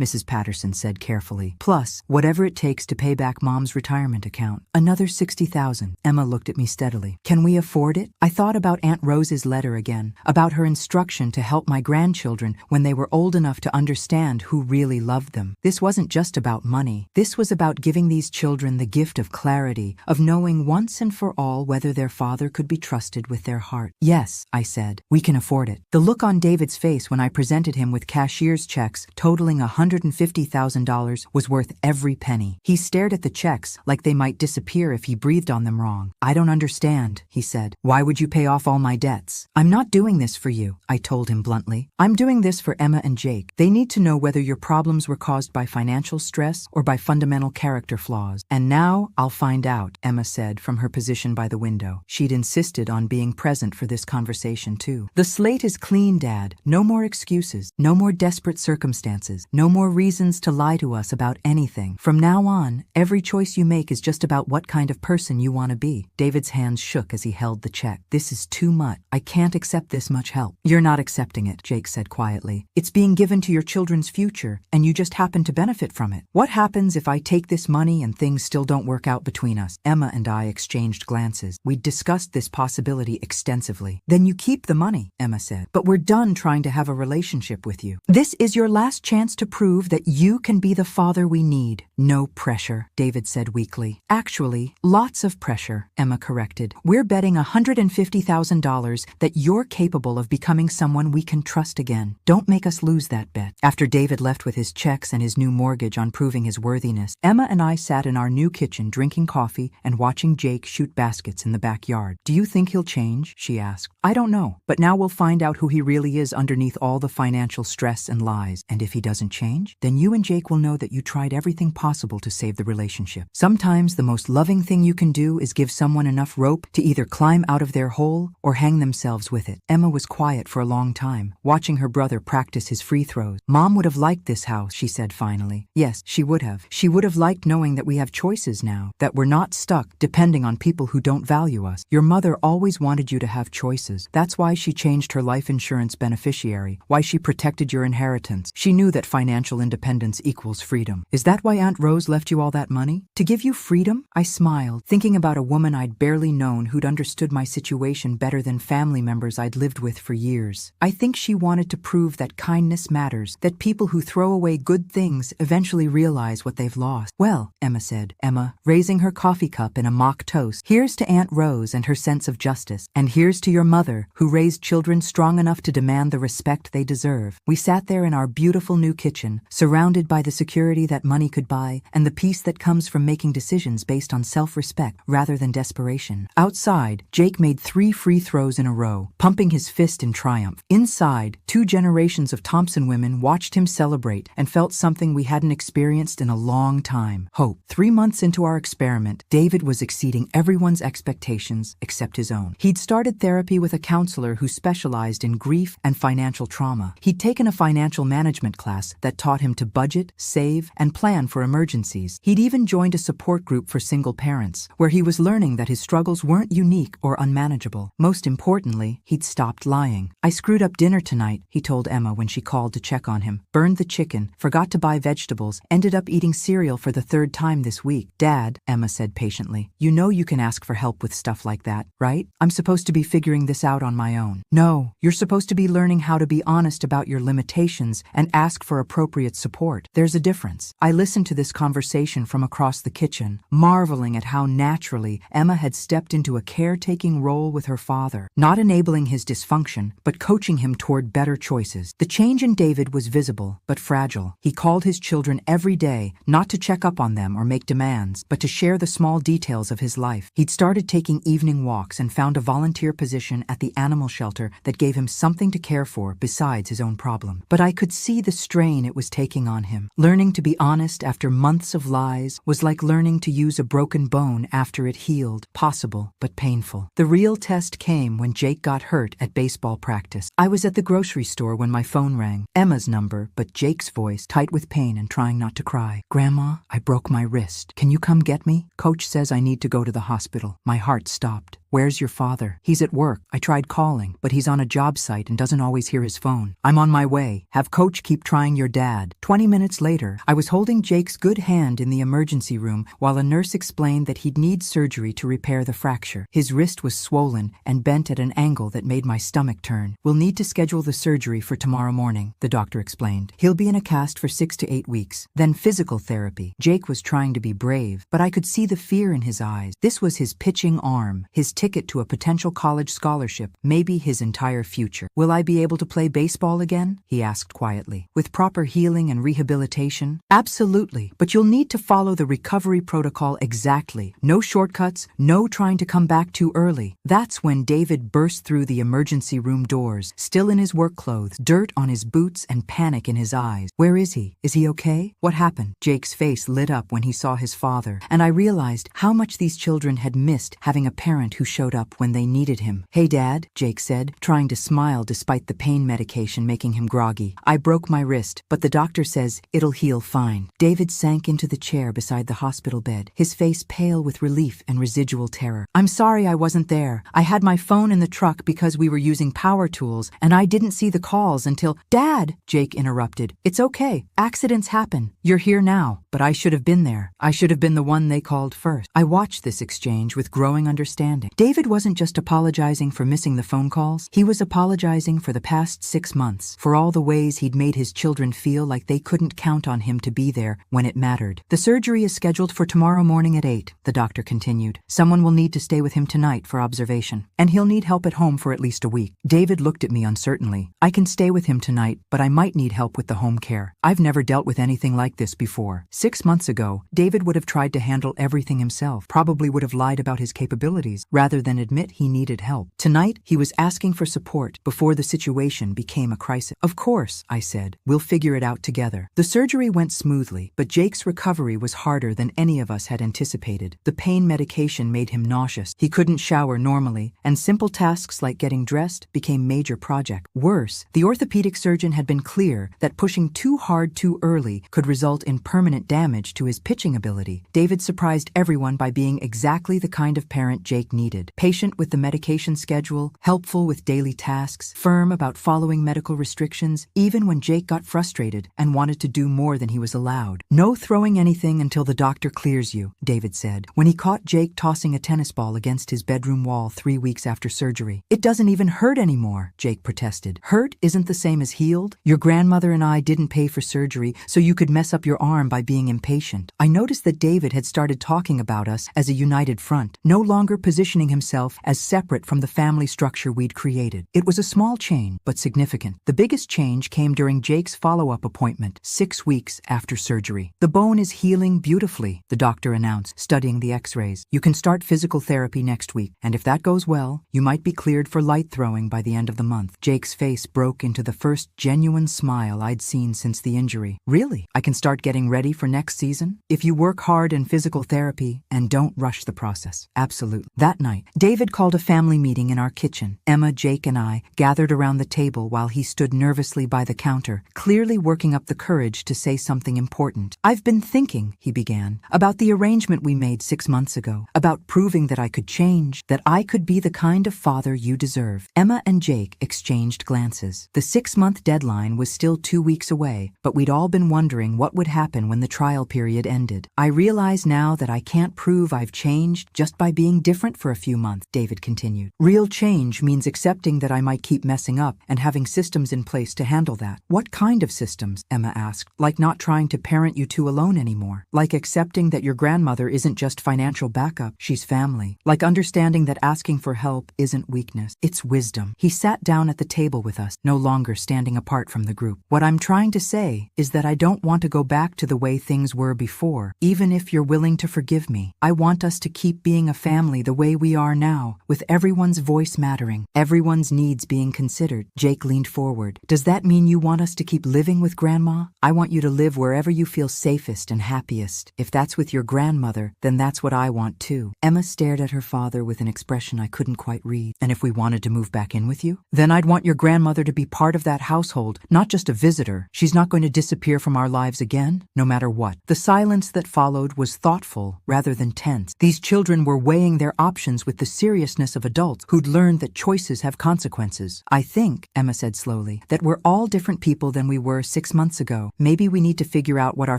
Mrs. Patterson said carefully. Plus, whatever it takes to pay back Mom's retirement account. Another $60,000. Emma looked at me steadily. Can we afford it? I thought about Aunt Rose's letter again, about her instruction to help my grandchildren when they were old enough to understand who really loved them. This wasn't just about money. This was about giving these children the gift of clarity, of knowing once and for all whether their father could be trusted with their heart. Yes, I said, we can afford it. The look on David's face when I presented him with cashier's checks totaling $150,000 was worth every penny. He stared at the checks like they might disappear if he breathed on them wrong. I don't understand, he said. Why would you pay off all my debts? I'm not doing this for you, I told him bluntly. I'm doing this for Emma and Jake. They need to know whether your problems were caused by financial stress or by fundamental character flaws. And now I'll find out, Emma said from her position by the window. She'd insisted on being present for this conversation too. The slate is clean, Dad. No more excuses. No more desperate circumstances. No more reasons to lie to us about anything. From now on, every choice you make is just about what kind of person you want to be. David's hands shook as he held the check. This is too much. I can't accept this much help. You're not accepting it, Jake said quietly. It's being given to your children's future, and you just happen to benefit from it. What happens if I take this money and things still don't work out between us? Emma and I exchanged glances. We'd discussed this possibility extensively. Then you keep the money, Emma said. But we're done trying to have a relationship with you. This is your last chance to prove that you can be the father we need. No pressure, David said weakly. Actually, lots of pressure, Emma corrected. We're betting $150,000 that you're capable of becoming someone we can trust again. Don't make us lose that bet. After David left with his checks and his new mortgage on proving his worthiness, Emma and I sat in our new kitchen drinking coffee and watching Jake shoot baskets in the backyard. Do you think he'll change? She asked. I don't know, but now we'll find out who he really is underneath all the financial stress and lies. And if he doesn't change, then you and Jake will know that you tried everything possible to save the relationship. Sometimes the most loving thing you can do is give someone enough rope to either climb out of their hole or hang themselves with it. Emma was quiet for a long time, watching her brother practice his free throws. Mom would have liked this house, she said finally. Yes, she would have. She would have liked knowing that we have choices now, that we're not stuck depending on people who don't value us. Your mother always wanted you to have choices. That's why she changed her life insurance beneficiary, why she protected your inheritance. She knew that financial independence equals freedom. Is that why Aunt Rose left you all that money? To give you freedom? I smiled, thinking about a woman I'd barely known who'd understood my situation better than family members I'd lived with for years. I think she wanted to prove that kindness matters, that people who throw away good things eventually realize what they've lost. Well, Emma said, Emma, raising her coffee cup in a mock toast, here's to Aunt Rose and her sense of justice, and here's to your mother, who raised children strong enough to demand the respect they deserve. We sat there in our beautiful new kitchen, surrounded by the security that money could buy and the peace that comes from making decisions based on self-respect rather than desperation. Outside, Jake made 3 free throws in a row, pumping his fist in triumph. Inside, 2 generations of Thompson women watched him celebrate and felt something we hadn't experienced in a long time: hope. 3 months into our experiment, David was exceeding everyone's expectations except his own. He'd started therapy with a counselor who specialized in grief and financial trauma. He'd taken a financial management class that taught him to budget, save, and plan for emergencies. He'd even joined a support group for single parents, where he was learning that his struggles weren't unique or unmanageable. Most importantly, he'd stopped lying. I screwed up dinner tonight, he told Emma when she called to check on him. Burned the chicken, forgot to buy vegetables, ended up eating cereal for the 3rd time this week. Dad, Emma said patiently, you know you can ask for help with stuff like that, right? I'm supposed to be figuring this out on my own. No, you're supposed to be learning how to be honest about your limitations and ask for appropriate support. There's a difference. I listened to this conversation from across the kitchen, marveling at how naturally Emma had stepped into a caretaking role with her father, not enabling his dysfunction, but coaching him toward better choices. The change in David was visible, but fragile. He called his children every day, not to check up on them or make demands, but to share the small details of his life. He'd started taking evening walks and found a volunteer position at the animal shelter that gave him something to care for besides his own problem. But I could see the strain it was taking on him. Learning to be honest after months of lies was like learning to use a broken bone after it healed, possible but painful. The real test came when Jake got hurt at baseball practice. I was at the grocery store when my phone rang. Emma's number, but Jake's voice, tight with pain and trying not to cry. "Grandma, I broke my wrist. Can you come get me? Coach says I need to go to the hospital." My heart stopped. "Where's your father?" "He's at work. I tried calling, but he's on a job site and doesn't always hear his phone." "I'm on my way. Have Coach keep trying your dad." 20 minutes later, I was holding Jake's good hand in the emergency room while a nurse explained that he'd need surgery to repair the fracture. His wrist was swollen and bent at an angle that made my stomach turn. "We'll need to schedule the surgery for tomorrow morning," the doctor explained. "He'll be in a cast for 6 to 8 weeks. Then physical therapy." Jake was trying to be brave, but I could see the fear in his eyes. This was his pitching arm, his ticket to a potential college scholarship, maybe his entire future. "Will I be able to play baseball again?" he asked quietly. "With proper healing and rehabilitation?" "Absolutely, but you'll need to follow the recovery protocol exactly. No shortcuts, no trying to come back too early." That's when David burst through the emergency room doors, still in his work clothes, dirt on his boots and panic in his eyes. "Where is he? Is he okay? What happened?" Jake's face lit up when he saw his father, and I realized how much these children had missed having a parent who showed up when they needed him. "Hey, Dad," Jake said, trying to smile despite the pain medication making him groggy. "I broke my wrist, but the doctor says it'll heal fine." David sank into the chair beside the hospital bed, his face pale with relief and residual terror. "I'm sorry I wasn't there. I had my phone in the truck because we were using power tools, and I didn't see the calls until—" "Dad," Jake interrupted. "It's okay. Accidents happen. You're here now, but I should have been there. I should have been the one they called first." I watched this exchange with growing understanding. David wasn't just apologizing for missing the phone calls. He was apologizing for the past 6 months, for all the ways he'd made his children feel like they couldn't count on him to be there when it mattered. "The surgery is scheduled for tomorrow morning at 8, the doctor continued. "Someone will need to stay with him tonight for observation, and he'll need help at home for at least a week." David looked at me uncertainly. "I can stay with him tonight, but I might need help with the home care. I've never dealt with anything like this before." 6 months ago, David would have tried to handle everything himself, probably would have lied about his capabilities, rather than admit he needed help. Tonight, he was asking for support before the situation became a crisis. "Of course," I said. "We'll figure it out together." The surgery went smoothly, but Jake's recovery was harder than any of us had anticipated. The pain medication made him nauseous. He couldn't shower normally, and simple tasks like getting dressed became major projects. Worse, the orthopedic surgeon had been clear that pushing too hard too early could result in permanent damage to his pitching ability. David surprised everyone by being exactly the kind of parent Jake needed. Patient with the medication schedule, helpful with daily tasks, firm about following medical restrictions, even when Jake got frustrated and wanted to do more than he was allowed. "No throwing anything until the doctor clears you," David said, when he caught Jake tossing a tennis ball against his bedroom wall 3 weeks after surgery. "It doesn't even hurt anymore," Jake protested. "Hurt isn't the same as healed. Your grandmother and I didn't pay for surgery so you could mess up your arm by being impatient." I noticed that David had started talking about us as a united front, no longer positioning himself as separate from the family structure we'd created. It was a small change, but significant. The biggest change came during Jake's follow-up appointment, 6 weeks after surgery. "The bone is healing beautifully," the doctor announced, studying the x-rays. "You can start physical therapy next week, and if that goes well, you might be cleared for light throwing by the end of the month." Jake's face broke into the first genuine smile I'd seen since the injury. "Really? I can start getting ready for next season? If you work hard in physical therapy and don't rush the process." "Absolutely." That night, David called a family meeting in our kitchen. Emma, Jake, and I gathered around the table while he stood nervously by the counter, clearly working up the courage to say something important. "I've been thinking," he began, "about the arrangement we made 6 months ago, about proving that I could change, that I could be the kind of father you deserve." Emma and Jake exchanged glances. The 6-month deadline was still 2 weeks away, but we'd all been wondering what would happen when the trial period ended. "I realize now that I can't prove I've changed just by being different for a few months," David continued. "Real change means accepting that I might keep messing up and having systems in place to handle that." "What kind of systems?" Emma asked. "Like not trying to parent you two alone anymore. Like accepting that your grandmother isn't just financial backup, she's family. Like understanding that asking for help isn't weakness, it's wisdom." He sat down at the table with us, no longer standing apart from the group. "What I'm trying to say is that I don't want to go back to the way things were before, even if you're willing to forgive me. I want us to keep being a family the way we we are now, with everyone's voice mattering, everyone's needs being considered. Jake leaned forward. Does that mean you want us to keep living with Grandma? I want you to live wherever you feel safest and happiest. If that's with your grandmother, then that's what I want too. Emma stared at her father with an expression I couldn't quite read. And if we wanted to move back in with you? Then I'd want your grandmother to be part of that household, not just a visitor. She's not going to disappear from our lives again, no matter what. The silence that followed was thoughtful rather than tense. These children were weighing their options with the seriousness of adults who'd learned that choices have consequences. I think, Emma said slowly, that we're all different people than we were 6 months ago. Maybe we need to figure out what our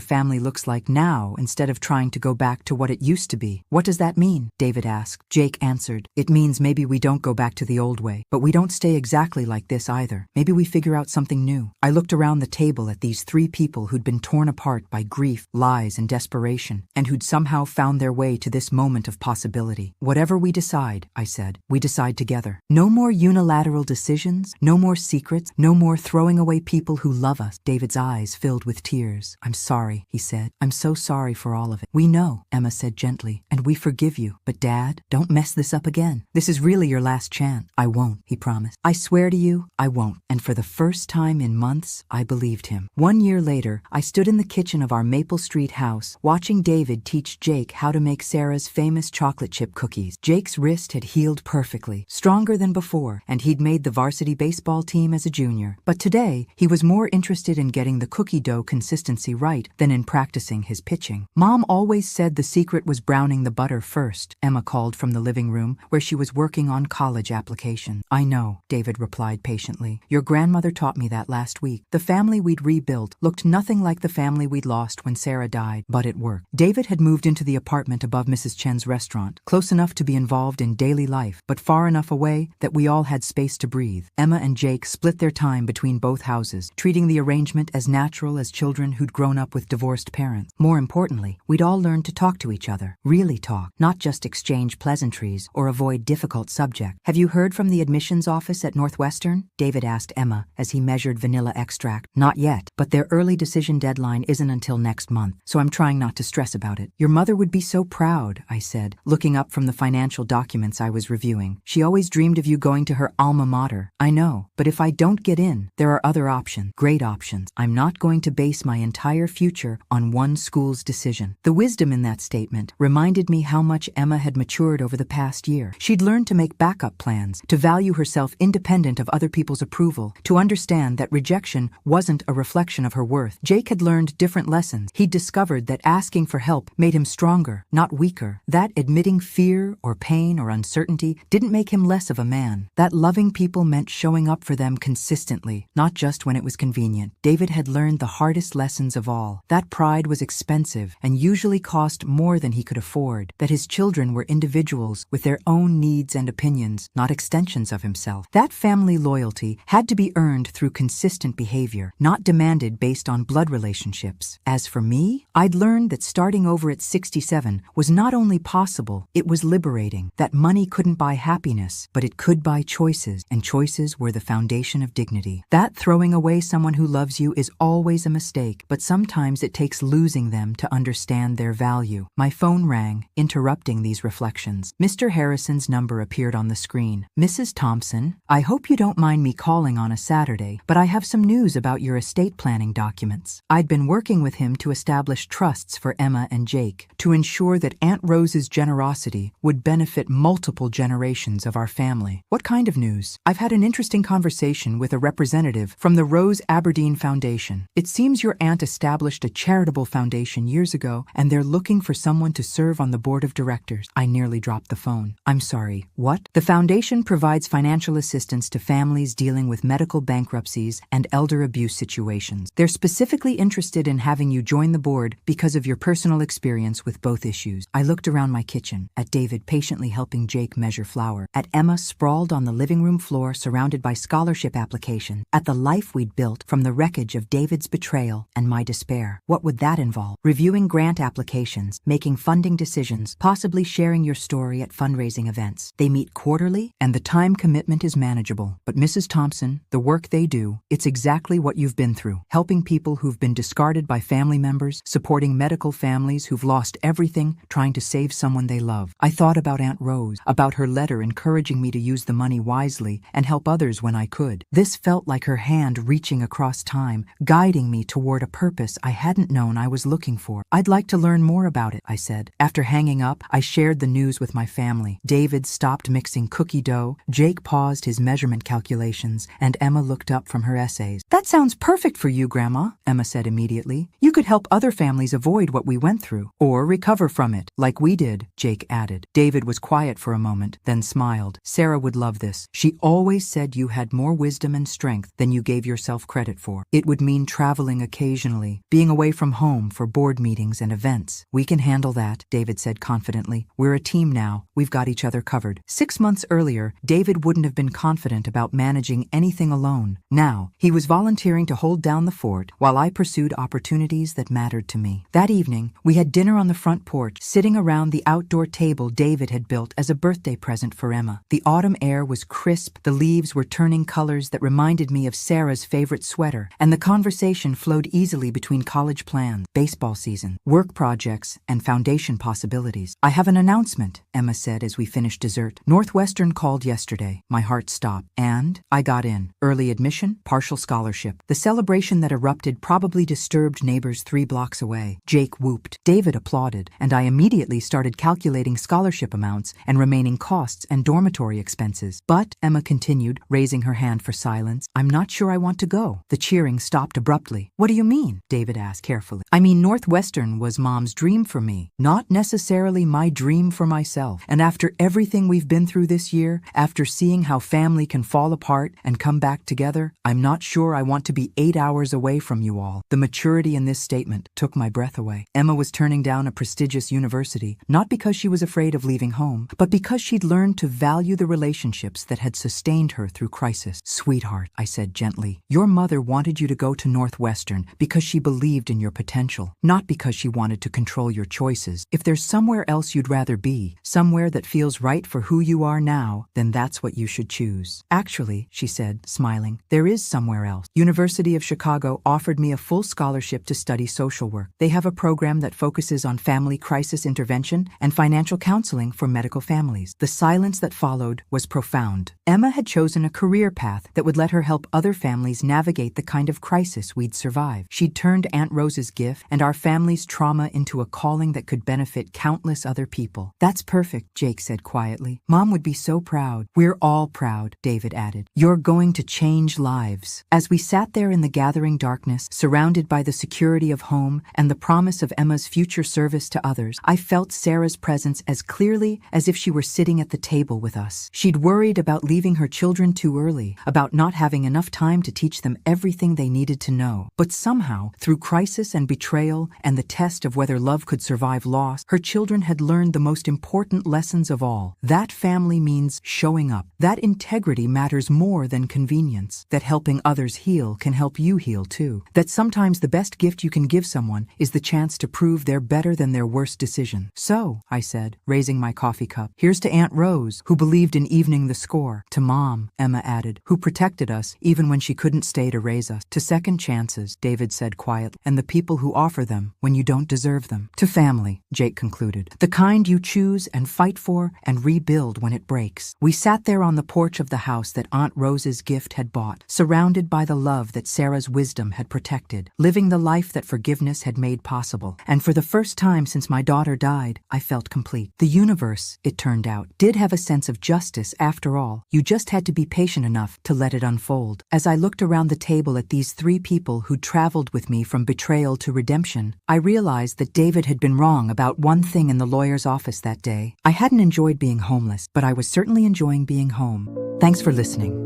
family looks like now instead of trying to go back to what it used to be. What does that mean? David asked. Jake answered. It means maybe we don't go back to the old way, but we don't stay exactly like this either. Maybe we figure out something new. I looked around the table at these 3 people who'd been torn apart by grief, lies, and desperation, and who'd somehow found their way to this moment of possibility. Whatever we decide, I said, we decide together. No more unilateral decisions, no more secrets, no more throwing away people who love us. David's eyes filled with tears. I'm sorry, he said. I'm so sorry for all of it. We know, Emma said gently, and we forgive you. But Dad, don't mess this up again. This is really your last chance. I won't, he promised. I swear to you, I won't. And for the first time in months, I believed him. 1 year later, I stood in the kitchen of our Maple Street house, watching David teach Jake how to make Sarah's famous chocolate chip cookies. Jake's wrist had healed perfectly, stronger than before, and he'd made the varsity baseball team as a junior. But today, he was more interested in getting the cookie dough consistency right than in practicing his pitching. Mom always said the secret was browning the butter first, Emma called from the living room, where she was working on college application. I know, David replied patiently. Your grandmother taught me that last week. The family we'd rebuilt looked nothing like the family we'd lost when Sarah died, but it worked. David had moved into the apartment above Mrs. Chen's restaurant, close enough to be involved in daily life, but far enough away that we all had space to breathe. Emma and Jake split their time between both houses, treating the arrangement as natural as children who'd grown up with divorced parents. More importantly, we'd all learned to talk to each other, really talk, not just exchange pleasantries or avoid difficult subjects. Have you heard from the admissions office at Northwestern? David asked Emma as he measured vanilla extract. Not yet, but their early decision deadline isn't until next month, so I'm trying not to stress about it. Your mother would be so proud, I said, looking up from the financial documents I was reviewing. She always dreamed of you going to her alma mater. I know, but if I don't get in, there are other options, great options. I'm not going to base my entire future on one school's decision. The wisdom in that statement reminded me how much Emma had matured over the past year. She'd learned to make backup plans, to value herself independent of other people's approval, to understand that rejection wasn't a reflection of her worth. Jake had learned different lessons. He'd discovered that asking for help made him stronger, not weaker. That admitting fear or pain or uncertainty didn't make him less of a man. That loving people meant showing up for them consistently, not just when it was convenient. David had learned the hardest lessons of all. That pride was expensive and usually cost more than he could afford. That his children were individuals with their own needs and opinions, not extensions of himself. That family loyalty had to be earned through consistent behavior, not demanded based on blood relationships. As for me, I'd learned that starting over at 67 was not only possible, it was liberating. That money couldn't buy happiness, but it could buy choices, and choices were the foundation of dignity. That throwing away someone who loves you is always a mistake, but sometimes it takes losing them to understand their value. My phone rang, interrupting these reflections. Mr. Harrison's number appeared on the screen. Mrs. Thompson, I hope you don't mind me calling on a Saturday, but I have some news about your estate planning documents. I'd been working with him to establish trusts for Emma and Jake, to ensure that Aunt Rose's generosity would benefit multiple generations of our family. What kind of news? I've had an interesting conversation with a representative from the Rose Aberdeen Foundation. It seems your aunt established a charitable foundation years ago, and they're looking for someone to serve on the board of directors. I nearly dropped the phone. I'm sorry, what? The foundation provides financial assistance to families dealing with medical bankruptcies and elder abuse situations. They're specifically interested in having you join the board because of your personal experience with both issues. I looked around my kitchen, at David patiently helping Jake measure flour, at Emma sprawled on the living room floor surrounded by scholarship applications, at the life we'd built from the wreckage of David's betrayal and my despair. What would that involve? Reviewing grant applications, making funding decisions, possibly sharing your story at fundraising events. They meet quarterly, and the time commitment is manageable. But Mrs. Thompson, the work they do, it's exactly what you've been through. Helping people who've been discarded by family members, supporting medical families who've lost everything, trying to save someone they love. I thought about Aunt Rose, about her letter encouraging me to use the money wisely and help others when I could. This felt like her hand reaching across time, guiding me toward a purpose I hadn't known I was looking for. "I'd like to learn more about it," I said. After hanging up, I shared the news with my family. David stopped mixing cookie dough, Jake paused his measurement calculations, and Emma looked up from her essays. "That sounds perfect for you, Grandma," Emma said immediately. "You could help other families avoid what we went through, or recover from it, like we did," Jake added. David was quiet for a moment, then smiled. "Sarah would love this. She always said you had more wisdom and strength than you gave yourself credit for. It would mean traveling occasionally, being away from home for board meetings and events." "We can handle that," David said confidently. "We're a team now. We've got each other covered." 6 months earlier, David wouldn't have been confident about managing anything alone. Now, he was volunteering to hold down the fort while I pursued opportunities that mattered to me. That evening, we had dinner on the front porch, sitting around the outdoor table David had built as a birthday present for Emma. The autumn air was crisp, the leaves were turning colors that reminded me of Sarah's favorite sweater, and the conversation flowed easily between college plans, baseball season, work projects, and foundation possibilities. "I have an announcement," Emma said as we finished dessert. "Northwestern called yesterday." My heart stopped. "And?" "I got in. Early admission, partial scholarship." The celebration that erupted probably disturbed neighbors 3 blocks away. Jake whooped. David applauded, and I immediately started calculating scholarship amounts and remaining costs and dormitory expenses. "But," Emma continued, raising her hand for silence, "I'm not sure I want to go." The cheering stopped abruptly. "What do you mean?" David asked carefully. "I mean, Northwestern was Mom's dream for me, not necessarily my dream for myself. And after everything we've been through this year, after seeing how family can fall apart and come back together, I'm not sure I want to be 8 hours away from you all." The maturity in this statement took my breath away. Emma was turning down a prestigious university, not because she was afraid of leaving home, but because she'd learned to value the relationships that had sustained her through crisis. "Sweetheart," I said gently, "your mother wanted you to go to Northwestern because she believed in your potential, not because she wanted to control your choices. If there's somewhere else you'd rather be, somewhere that feels right for who you are now, then that's what you should choose." "Actually," she said, smiling, "there is somewhere else. University of Chicago offered me a full scholarship to study social work. They have a program that focuses on family crisis intervention and financial counseling for medical families." The silence that followed was profound. Emma had chosen a career path that would let her help other families navigate the kind of crisis we'd survive. She'd turned Aunt Rose's gift and our family's trauma into a calling that could benefit countless other people. "That's perfect," Jake said quietly. "Mom would be so proud." "We're all proud," David added. "You're going to change lives." As we sat there in the gathering darkness, surrounded by the security of home and the promise of Emma's future service to others, I felt Sarah's presence as clearly as if she were sitting at the table with us. She'd worried about leaving her children too early, about not having enough time to teach them everything they needed to know. But somehow, through crisis and betrayal and the test of whether love could survive loss, her children had learned the most important lessons of all. That family means showing up. That integrity matters more than convenience. That helping others heal can help you heal too. That sometimes the best gift you can give someone is the chance to prove they're better than their worst decision. "So," I said, raising my coffee cup, "here's to Aunt Rose, who believed in evening the score. To Mom," Emma added, "who protected us even when she couldn't stay to raise us. To second chances," David said quietly, "and the people who offer them when you don't deserve them. To family," Jake concluded, "the kind you choose and fight for and rebuild when it breaks." We sat there on the porch of the house that Aunt Rose's gift had bought, surrounded by the love that Sarah's wisdom had protected, living the life that forgiveness had made possible. And for the first time since my daughter died, I felt complete. The universe, it turned out, did have a sense of justice after all. You just had to be patient enough to let it unfold. As I looked around the table at these 3 people who'd traveled with me from betrayal to redemption, I realized that David had been wrong about one thing in the lawyer's office that day. I hadn't enjoyed being homeless, but I was certainly enjoying being home. Thanks for listening.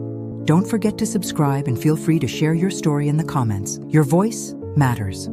Don't forget to subscribe and feel free to share your story in the comments. Your voice matters.